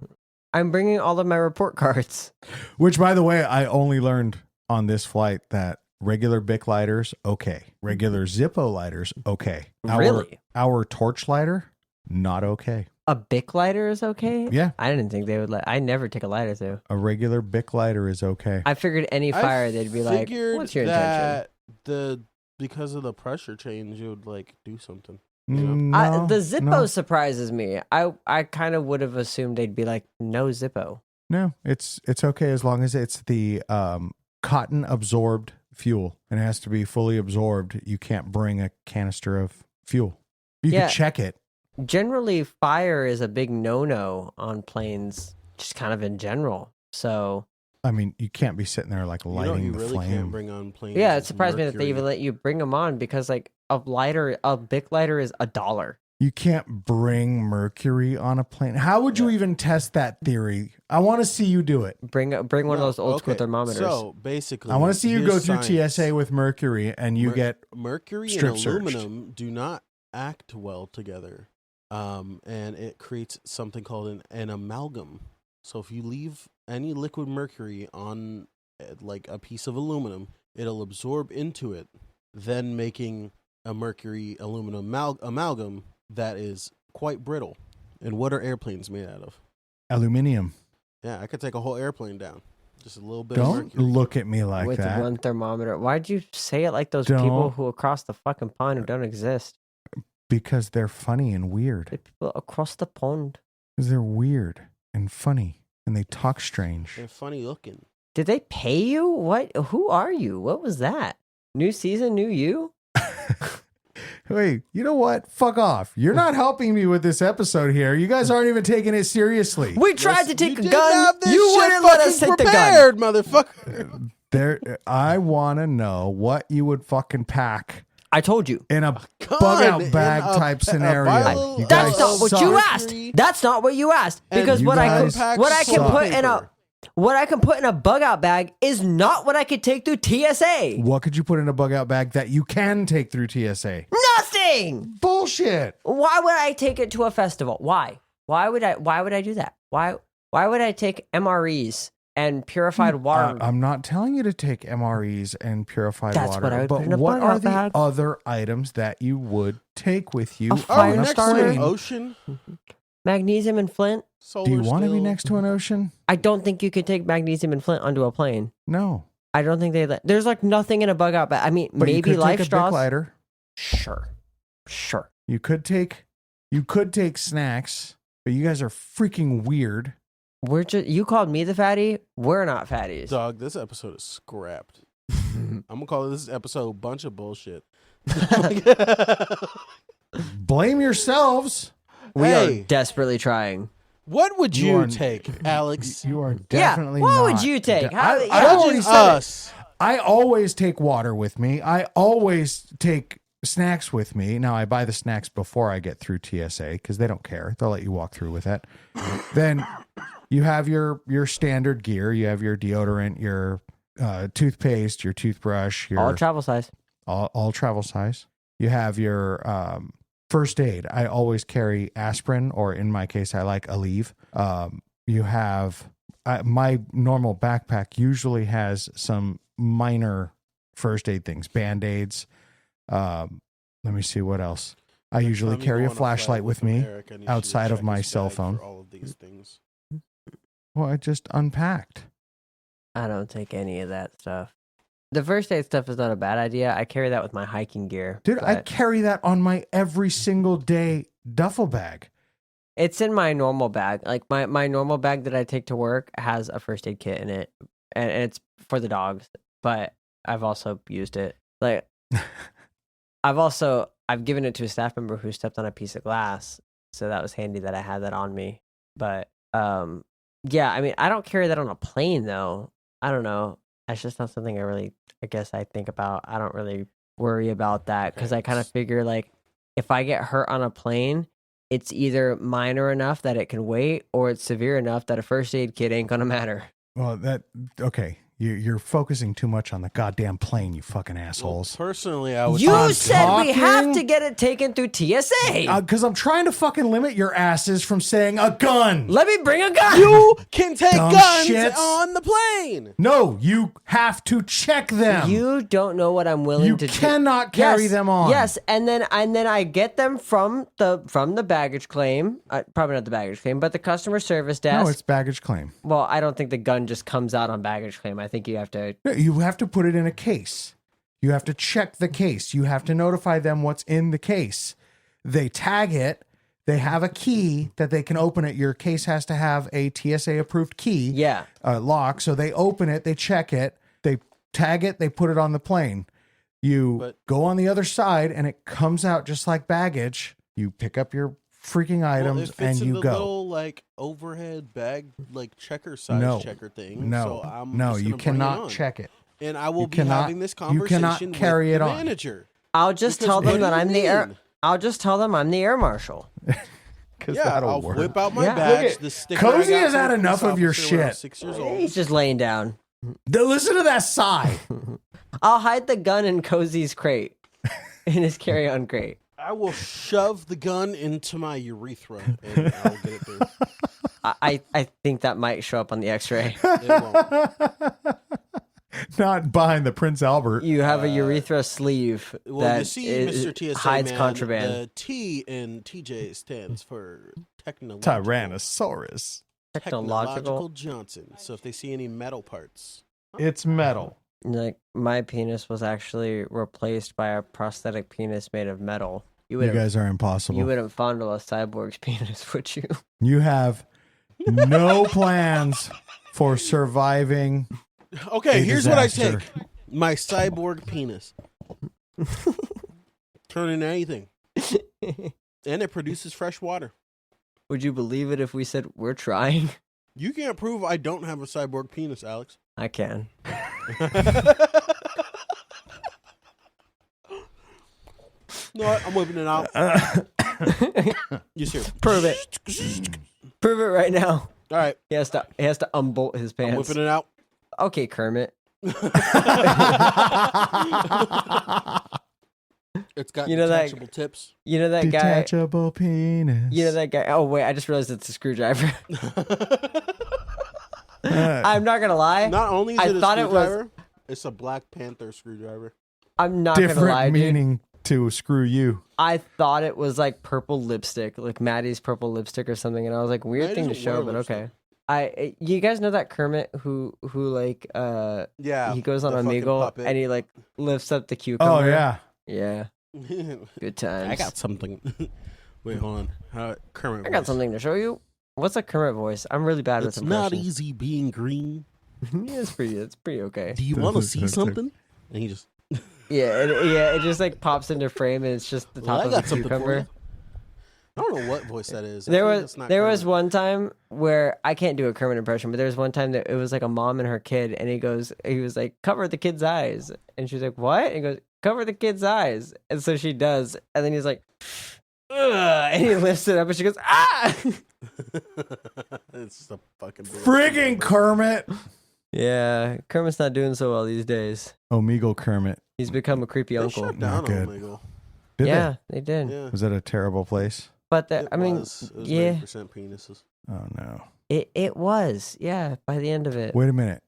I'm bringing all of my report cards. Which, by the way, I only learned on this flight that regular Bic lighters, okay. Regular Zippo lighters, okay. Really? Our torch lighter, not okay. A Bic lighter is okay? Yeah. I didn't think they would let. I never take a lighter through. A regular Bic lighter is okay. I figured any fire they'd be like, "What's your intention?" Because of the pressure change, you would like do something. You know? The Zippo surprises me. I kind of would have assumed they'd be like, "No Zippo." No, it's okay as long as it's the cotton absorbed fuel, and it has to be fully absorbed. You can't bring a canister of fuel. You can check it. Generally, fire is a big no-no on planes, just kind of in general. So, I mean, you can't be sitting there like lighting the really flame. Can't bring on planes. Yeah, it surprised me that they even let you bring them on because, like, a Bic lighter is $1. You can't bring mercury on a plane. How would you even test that theory? I want to see you do it. Bring one of those old school thermometers. So basically, I want to see you go through TSA with mercury, and you get mercury strip and searched. aluminum do not act well together. And it creates something called an amalgam. So if you leave any liquid mercury on like a piece of aluminum, it'll absorb into it, then making a mercury aluminum amalgam that is quite brittle. And what are airplanes made out of? Aluminium. Yeah, I could take a whole airplane down. Just a little bit Don't of mercury. look at me like with that. With one thermometer. Why'd you say it like those people who across the fucking pond who don't exist? Because they're funny and weird. The people across the pond. Because they're weird and funny and they talk strange. They're funny looking. Did they pay you? What? Who are you? What was that? New season, new you? Wait, you know what? Fuck off. You're not helping me with this episode here. You guys aren't even taking it seriously. We tried to take a gun. You wouldn't let us take the gun. Motherfucker. I want to know what you would fucking pack. I told you. In a bug out bag type scenario. That's not what you asked. That's not what you asked. Because what I can put in a bug out bag is not what I could take through TSA. What could you put in a bug out bag that you can take through TSA? Nothing. Bullshit. Why would I take it to a festival? Why? Why would I do that? Why would I take MREs and purified water? I'm not telling you to take MREs and purified water. That's what I would but put in a what are bug-out bag. the other items that you would take with you A fire on a starter. plane? Ocean. Magnesium and Flint. Do you want to be next to an ocean? I don't think you could take magnesium and Flint onto a plane. No. I don't think there's like nothing in a bug out bag. I mean, but maybe you could life take a straws. Bic lighter. Sure. You could take snacks, but you guys are freaking weird. You called me the fatty. We're not fatties. Dog, this episode is scrapped. I'm gonna call this episode a bunch of bullshit. Blame yourselves. We are desperately trying. What would you take, Alex? You are definitely what not. would you take? I always take water with me. I always take snacks with me. Now, I buy the snacks before I get through TSA because they don't care. They'll let you walk through with it. Then you have your standard gear. You have your deodorant, your toothpaste, your toothbrush. All travel size. All travel size. You have your first aid. I always carry aspirin, or in my case, I like Aleve. You have my normal backpack usually has some minor first aid things, Band-Aids. Let me see what else. I usually carry a flashlight with me outside of my cell phone. All of these things. Well, I just unpacked. I don't take any of that stuff. The first aid stuff is not a bad idea. I carry that with my hiking gear. Dude, I carry that on my every single day duffel bag. It's in my normal bag. Like my normal bag that I take to work has a first aid kit in it. And it's for the dogs. But I've also used it. Like I've given it to a staff member who stepped on a piece of glass. So that was handy that I had that on me. But yeah, I mean, I don't carry that on a plane though. I don't know. That's just not something I think about. I don't really worry about that because I kind of figure like if I get hurt on a plane, it's either minor enough that it can wait or it's severe enough that a first aid kit ain't gonna matter. Well, okay. You're focusing too much on the goddamn plane, you fucking assholes. Well, personally, I would. You said we have to get it taken through TSA. Because I'm trying to fucking limit your asses from saying a gun. Let me bring a gun. You can take guns shits. on the plane. No, you have to check them. You don't know what I'm willing to do. You cannot carry them on. Yes, and then I get them from the baggage claim. Probably not the baggage claim, but the customer service desk. No, it's baggage claim. Well, I don't think the gun just comes out on baggage claim. I think you have to. You have to put it in a case. You have to check the case. You have to notify them what's in the case. They tag it. They have a key that they can open it. Your case has to have a TSA approved key. Yeah. Lock. So they open it. They check it. They tag it. They put it on the plane. You go on the other side and it comes out just like baggage. You pick up your freaking items and you go. Little like overhead bag, like checker size checker thing. No, you cannot check it. And I will be having this conversation with the manager. I'll just tell them that I'm the air. I'll just tell them I'm the air marshal. Yeah, I'll whip out my badge. The sticker. Cozy has had enough of your shit. 6 years old. He's just laying down. Listen to that sigh. I'll hide the gun in Cozy's crate, in his carry-on crate. I will shove the gun into my urethra and I'll get it through. I think that might show up on the X-ray. It won't. Not behind the Prince Albert. You have a urethra sleeve that Mr. TSA, hides contraband. The T in TJ stands for Tyrannosaurus. Technological Johnson. So if they see any metal parts, it's metal. Like my penis was actually replaced by a prosthetic penis made of metal. You guys are impossible. You wouldn't fondle a cyborg's penis, would you? You have no plans for surviving. Okay, here's what I take. My cyborg penis. Turn into anything. And it produces fresh water. Would you believe it if we said we're trying? You can't prove I don't have a cyborg penis, Alex. I can. No, I'm whipping it out. You see? Prove it. Prove it right now. All right. He has to unbolt his pants. I'm whipping it out. Okay, Kermit. It's got detachable tips. You know that guy? Detachable penis. You know that guy? Oh, wait, I just realized it's a screwdriver. I'm not going to lie. Not only is it a screwdriver, it's a Black Panther screwdriver. I'm not going to lie, meaning. to screw you. I thought it was like purple lipstick, like Maddie's purple lipstick or something, and I was like, weird thing to show, but okay. You guys know that Kermit who like he goes on Omegle and he like lifts up the cucumber. Oh yeah. Yeah. Good times. I got something. Wait, hold on. Kermit. I got something to show you. What's a Kermit voice? I'm really bad with impressions. It's not easy being green. Yeah, it's pretty okay. Do you want to see something? And he just it just like pops into frame and it's just the top of the cucumber. I don't know what voice that is. There was one time where I can't do a Kermit impression, but there was one time that it was like a mom and her kid, and he was like, cover the kid's eyes, and she's like, what? And he goes, cover the kid's eyes, and so she does, and then he's like, ugh, and he lifts it up, and she goes, ah. It's just a fucking friggin' Kermit. Yeah, Kermit's not doing so well these days. Omegle Kermit. He's become a creepy uncle. Shut down Omegle. Did they did. Yeah. Was that a terrible place? But it was 90% penises. Oh no. It was, yeah. By the end of it. Wait a minute.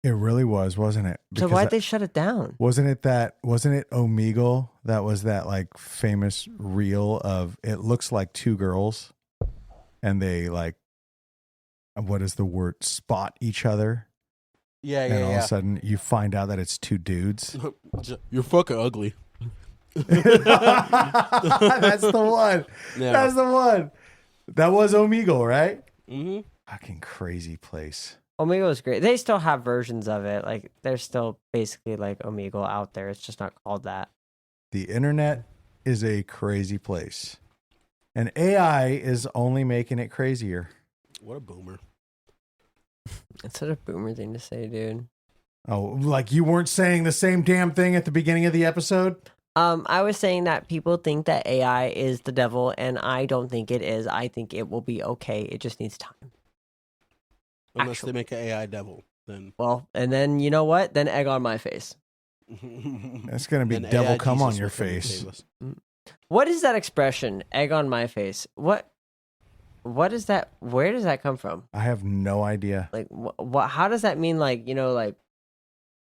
It really was, wasn't it? Because so why'd they shut it down? Wasn't it Omegle that was that like famous reel of it looks like two girls, and they like, what is the word? Spot each other. Yeah, and all of a sudden you find out that it's two dudes. You're fucking ugly. That's the one. Yeah. That's the one. That was Omegle, right? Mm-hmm. Fucking crazy place. Omegle is great. They still have versions of it. Like there's still basically like Omegle out there. It's just not called that. The internet is a crazy place, and AI is only making it crazier. What a boomer! It's such a boomer thing to say, dude. Oh, like you weren't saying the same damn thing at the beginning of the episode? I was saying that people think that AI is the devil, and I don't think it is. I think it will be okay. It just needs time. Unless they make an AI devil, then. Well, and then you know what? Then egg on my face. That's going to be devil AI come Jesus on your face. What is that expression? Egg on my face. What is that? Where does that come from? I have no idea. Like, what? How does that mean? Like, like,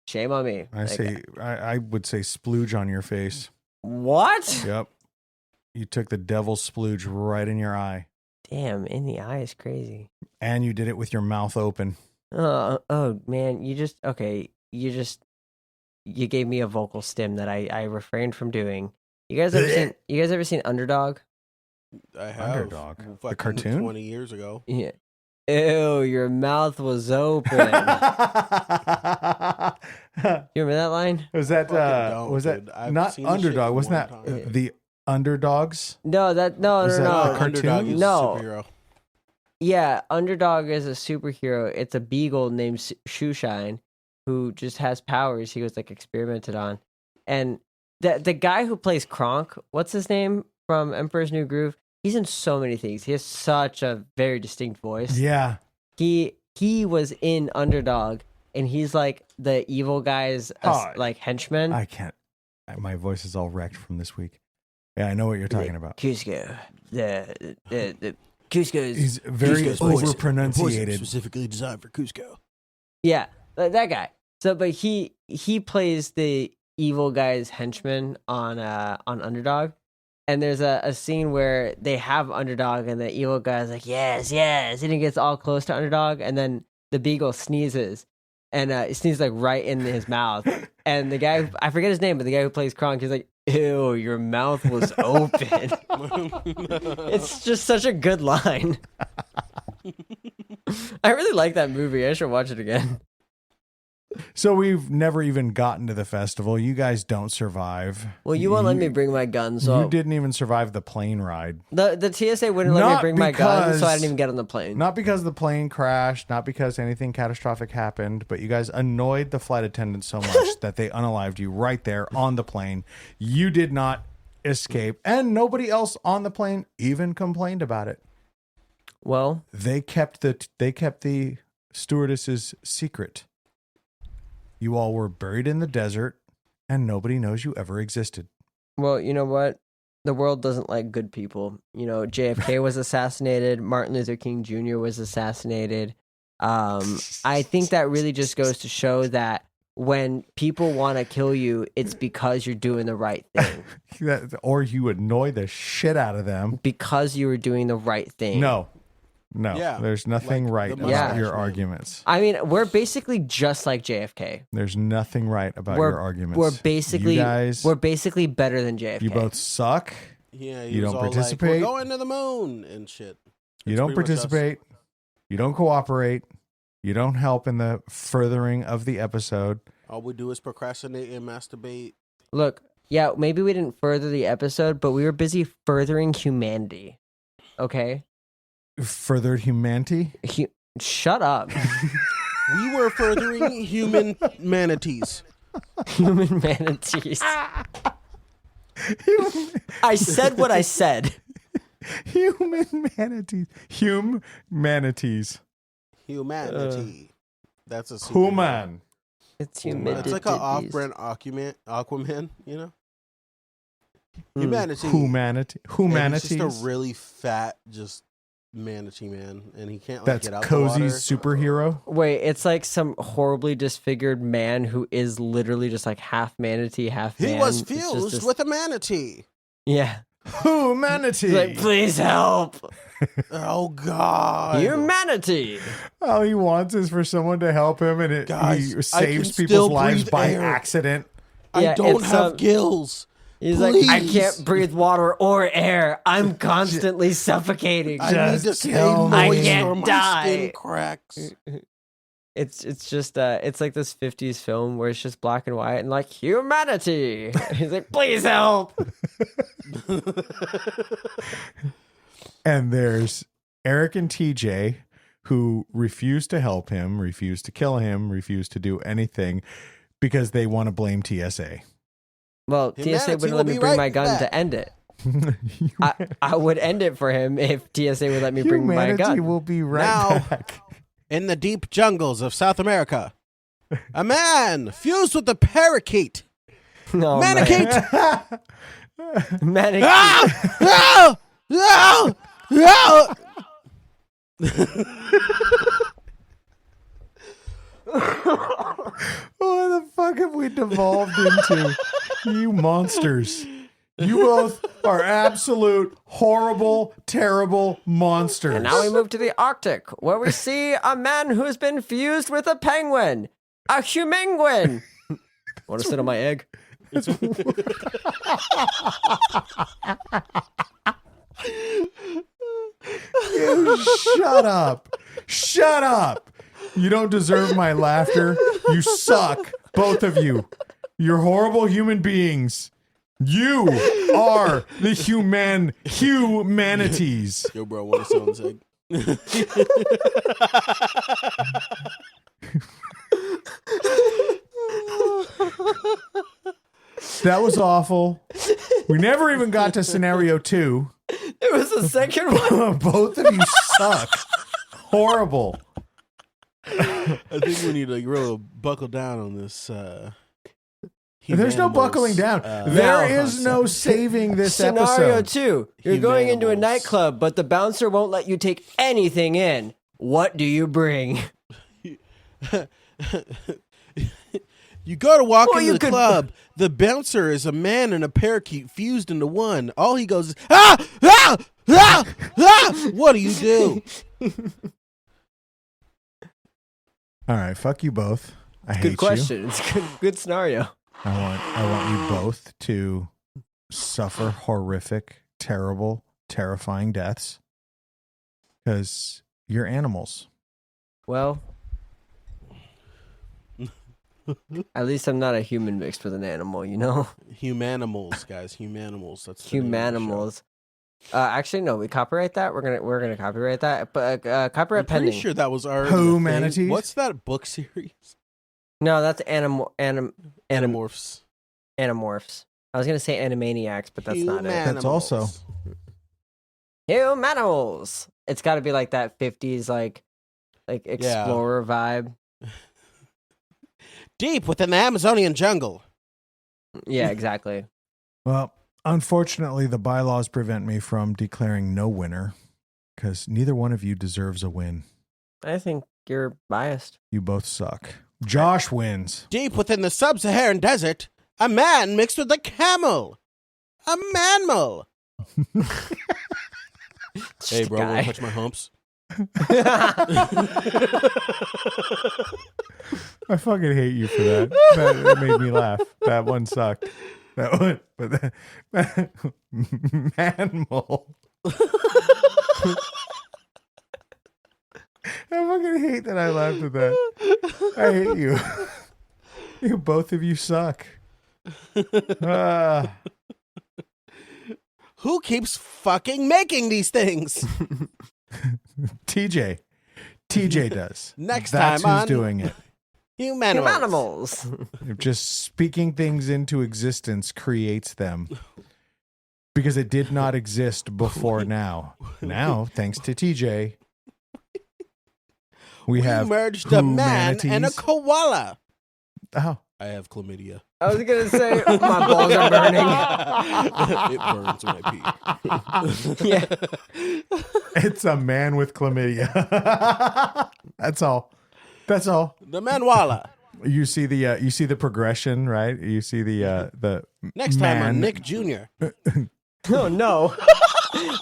shame on me. I would say splooge on your face. What? Yep. You took the devil's splooge right in your eye. Damn, in the eye is crazy. And you did it with your mouth open. Oh man, you gave me a vocal stim that I refrained from doing. You guys ever seen Underdog? I have. Underdog. The cartoon? 20 years ago. Yeah. Ew, your mouth was open. You remember that line? Was that not Underdog? Wasn't that the Underdogs? No. A cartoon? No. Superhero. Yeah, Underdog is a superhero. It's a beagle named Shoeshine who just has powers he was like experimented on. And the guy who plays Kronk, what's his name from Emperor's New Groove? He's in so many things. He has such a very distinct voice. Yeah. He was in Underdog, and he's like the evil guy's like henchman. I can't. My voice is all wrecked from this week. Yeah, I know what you're talking about. Cusco. The Cusco's. He's very over-pronunciated. Specifically designed for Cusco. Yeah, that guy. So, but he plays the evil guy's henchman on Underdog. And there's a scene where they have Underdog, and the evil guy's like, yes, and he gets all close to Underdog, and then the beagle sneezes, and he sneezes like right in his mouth. And the guy, I forget his name, but the guy who plays Kronk, he's like, ew, your mouth was open. It's just such a good line. I really like that movie. I should watch it again. So we've never even gotten to the festival. You guys don't survive. Well, you won't let me bring my gun, so you didn't even survive the plane ride. The TSA wouldn't let me bring my gun, so I didn't even get on the plane. Not because the plane crashed, not because anything catastrophic happened, but you guys annoyed the flight attendant so much that they unalived you right there on the plane. You did not escape, and nobody else on the plane even complained about it. Well, they kept the stewardess's secret. You all were buried in the desert, and nobody knows you ever existed. Well, you know what? The world doesn't like good people. You know, JFK was assassinated. Martin Luther King Jr. was assassinated. I think that really just goes to show that when people want to kill you, it's because you're doing the right thing. Or you annoy the shit out of them. Because you were doing the right thing. No. Yeah. There's nothing right about your arguments. I mean, we're basically just like JFK. There's nothing right about your arguments. We're basically better than JFK. You both suck. Yeah, you don't participate. Like, we're going to the moon and shit. You don't participate. You don't cooperate. You don't help in the furthering of the episode. All we do is procrastinate and masturbate. Look, yeah, maybe we didn't further the episode, but we were busy furthering humanity. Okay? Furthered humanity? Shut up. We were furthering human manatees. Human manatees. I said what I said. Human manatees. Humanities. Humanity. That's a super human. It's human. It's like an off-brand Aquaman, you know? Humanity. Humanities. He's just a really fat, just manatee man, and he can't That's get out Cozy's the water. Superhero. Wait, it's like some horribly disfigured man who is literally just like half manatee, half man. He was fused with a manatee. Yeah. Humanity. Like, please help. Oh God. Humanity. All he wants is for someone to help him, and he saves people's lives by accident. I don't have gills. He's Please. like, I can't breathe water or air. I'm constantly suffocating. I need to stay moist I can't or my die. skin cracks. It's just it's like this 50s film where it's just black and white and like humanity. He's like, please help. And there's Eric and TJ who refuse to help him, refuse to kill him, refuse to do anything because they want to blame TSA. Well, TSA wouldn't let me bring my gun to end it. I would end it for him if TSA would let me bring my gun. Humanity will be right back. In the deep jungles of South America, a man fused with a parakeet. No, Mannequin. Mannequin. Ah! No! No! What the fuck have we devolved into? You monsters. You both are absolute, horrible, terrible monsters. And now we move to the Arctic, where we see a man who's been fused with a penguin. A humanguin. Want to sit on my egg? You shut up. Shut up. You don't deserve my laughter. You suck. Both of you. You're horrible human beings. You are the humanities. Yo, bro, want to sit on this egg? That was awful. We never even got to scenario 2. It was the second one. Both of you suck. Horrible. I think we need to really buckle down on this. There's no buckling down. There is no saving this Scenario episode. 2. You're going into a nightclub, but the bouncer won't let you take anything in. What do you bring? You go to walk into the club. The bouncer is a man and a parakeet fused into one. All he goes is, ah, ah, ah, ah. What do you do? All right, fuck you both. I hate Good question. It's a good scenario. I want you both to suffer horrific, terrible, terrifying deaths because you're animals. Well, at least I'm not a human mixed with an animal, you know? Humanimals, guys. Humanimals. That's Humanimals. Actually, no. We copyright that. We're gonna copyright that. But copyright pending. Pretty sure that was our Humanities. What's that book series? No, that's Animorphs. Animorphs. I was gonna say Animaniacs, but that's not it. That's also Humanimals. It's got to be like that 50s like explorer vibe. Deep within the Amazonian jungle. Yeah, exactly. Well, unfortunately, the bylaws prevent me from declaring no winner because neither one of you deserves a win. I think you're biased. You both suck. Josh wins. Deep within the sub-Saharan desert, a man mixed with a camel. A mammal. Hey, bro, want to touch my humps? I fucking hate you for that. That made me laugh. That one sucked. That one, but that mammal. I fucking hate that I laughed at that. I hate you. You both of you suck. Who keeps fucking making these things? TJ. TJ does. Next That's time who's on doing it. Humanimals. Just speaking things into existence creates them. Because it did not exist before now. Now, thanks to TJ, we have merged a man and a koala. Oh. I have chlamydia. I was going to say, my balls are burning. It burns when I pee. Yeah. It's a man with chlamydia. That's all. That's all. The manwala. You see the progression, right? You see the next time on Nick Jr. Oh no.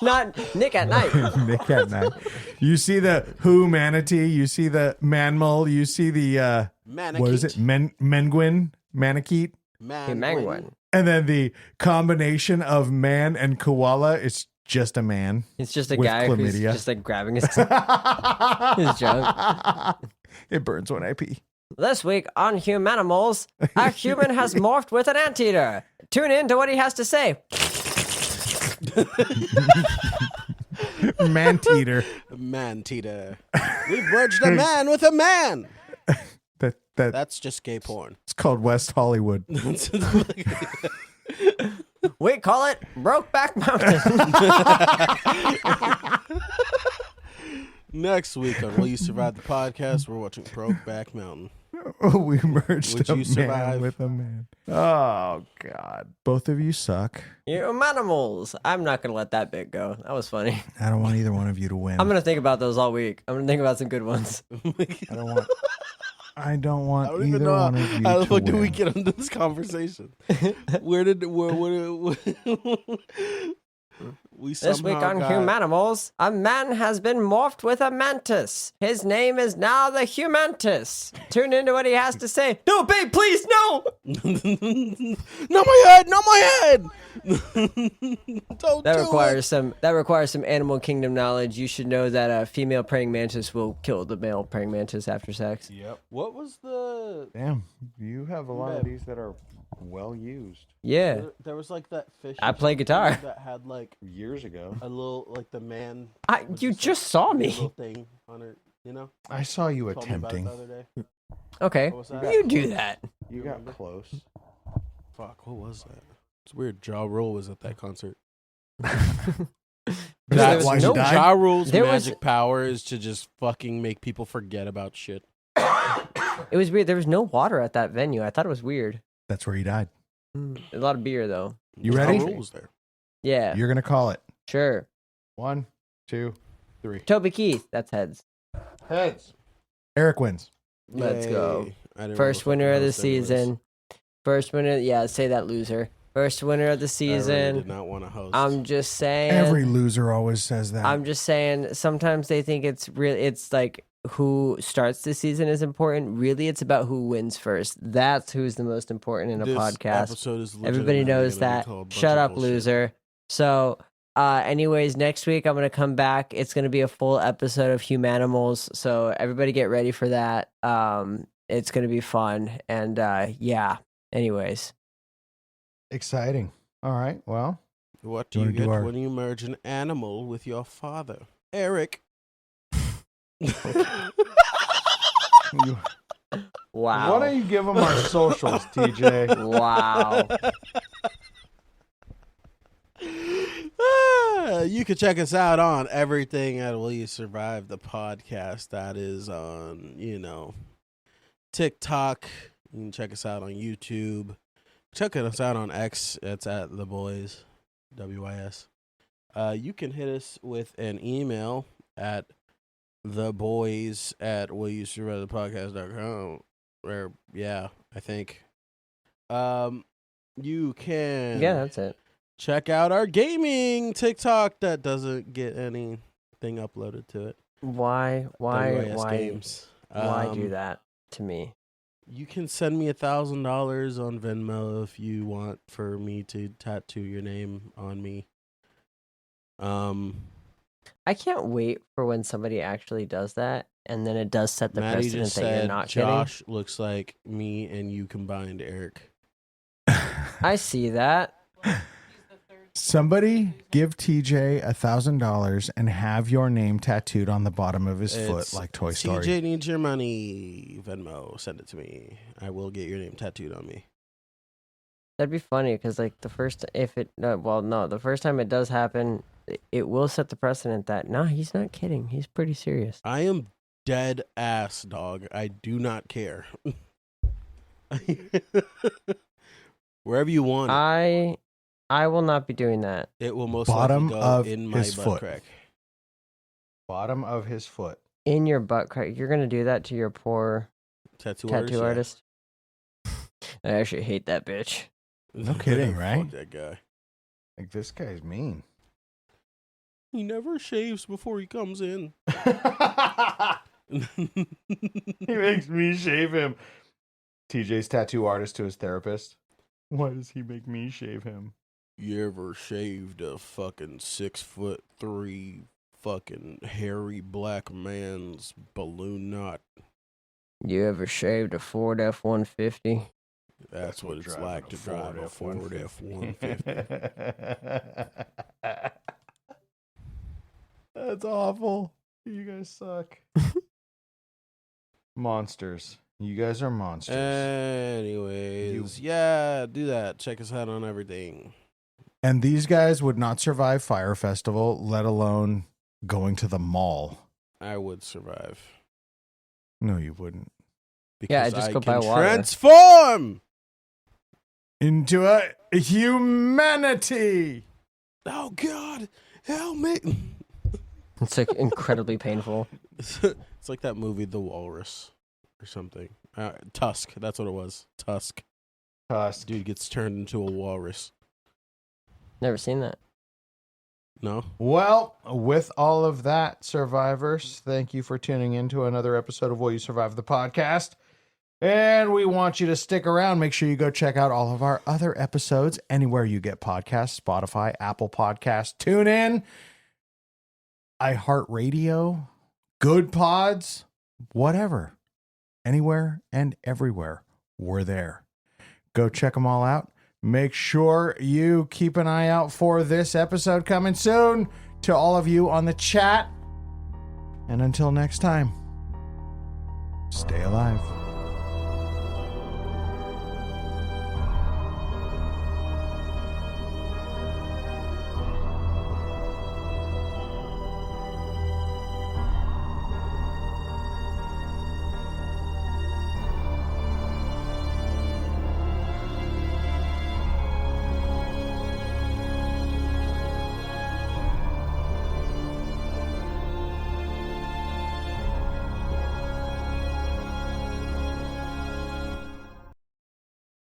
Not Nick at night. Nick at night. You see the humanity, you see the manmal, you see the what is it? Menguin? Manakete? Manguin. And then the combination of man and koala, it's just a man. It's just a guy chlamydia. Who's just like grabbing his junk. It burns when I pee. This week on Humanimals, a human has morphed with an anteater. Tune in to what he has to say. Man-teater. Man-teater. We've merged a man with a man. That's just gay porn. It's called West Hollywood. We call it Brokeback Mountain. Next week on Will You Survive the Podcast, we're watching Brokeback Mountain. Oh, we merged a man with a man. Oh, God. Both of you suck. You're animals. I'm not going to let that bit go. That was funny. I don't want either one of you to win. I'm going to think about those all week. I'm going to think about some good ones. I don't want either one of you to win. Do we get into this conversation? Where this week on Humanimals, a man has been morphed with a mantis. His name is now the Humantis. Tune into what he has to say. No, babe, please, no! Not my head! Not my head! That requires some animal kingdom knowledge. You should know that a female praying mantis will kill the male praying mantis after sex. Yep. What was the... Damn, you have a lot of these that are well used. Yeah. There was like that fish. I play guitar. That had like years ago. A little like the man. You just saw me. Little thing on it, you know. I saw you attempting. The other day. Okay. You do that. You got close. Fuck. What was that? It's weird. Ja Rule was at that concert. That's why no Ja Rule's magic power is to just fucking make people forget about shit. It was weird. There was no water at that venue. I thought it was weird. That's where he died. A lot of beer, though. You ready? Ja Rule was there. Yeah. You're going to call it. Sure. 1, 2, 3. Toby Keith. That's heads. Heads. Eric wins. Let's go. First winner of the season. First winner. Yeah, say that, loser. First winner of the season. I really did not want to host. I'm just saying. Every loser always says that. I'm just saying. Sometimes they think it's like who starts the season is important. Really, it's about who wins first. That's who's the most important in a podcast. Episode is everybody knows that. Shut up, loser. So, anyways, next week I'm gonna come back. It's gonna be a full episode of Humanimals. So everybody get ready for that. It's gonna be fun. And yeah. Anyways. Exciting. All right. Well, what do you get when you merge an animal with your father, Eric? Wow. Why don't you give them our socials, TJ? Wow. You can check us out on everything at Will You Survive the Podcast. That is on, TikTok. You can check us out on YouTube. Check us out on X. It's at The Boys, WIS. You can hit us with an email at theboys@willyoussurvivethepodcast.com. Or yeah, I think. You can. Yeah, that's it. Check out our gaming TikTok that doesn't get anything uploaded to it. Why games? Why do that to me? You can send me $1,000 on Venmo if you want for me to tattoo your name on me. I can't wait for when somebody actually does that, and then it does set the Maddie precedent just that said, you're not Josh kidding. looks like me and you combined, Eric. I see that. Somebody give TJ $1,000 and have your name tattooed on the bottom of his foot like Toy Story. TJ needs your money. Venmo, send it to me. I will get your name tattooed on me. That'd be funny because, like, the first time it does happen, it will set the precedent that he's not kidding. He's pretty serious. I am dead ass, dog. I do not care. Wherever you want it. I will not be doing that. It will most likely go in my butt foot. crack. Bottom of his foot. In your butt crack. You're going to do that to your poor tattoo artist? Yeah. I actually hate that bitch. No kidding, right? Fuck that guy. Like, this guy's mean. He never shaves before he comes in. He makes me shave him. TJ's tattoo artist to his therapist. Why does he make me shave him? You ever shaved a fucking 6'3" fucking hairy black man's balloon knot? You ever shaved a Ford F-150? That's what it's like to drive a Ford F-150. That's awful. You guys suck. Monsters. You guys are monsters. Anyways, yeah, do that. Check us out on everything. And these guys would not survive Fire Festival, let alone going to the mall. I would survive. No, you wouldn't. Because I just go buy water. Transform into a humanity. Oh, God. Help me. It's like incredibly painful. It's like that movie, The Walrus. Or something. Tusk. That's what it was. Tusk. Dude gets turned into a walrus. Never seen that. No? Well, with all of that, survivors, thank you for tuning in to another episode of Will You Survive the podcast. And we want you to stick around. Make sure you go check out all of our other episodes anywhere you get podcasts, Spotify, Apple Podcasts, TuneIn, iHeartRadio, Good Pods, whatever. Anywhere and everywhere, we're there. Go check them all out. Make sure you keep an eye out for this episode coming soon. To all of you on the chat. And until next time, stay alive.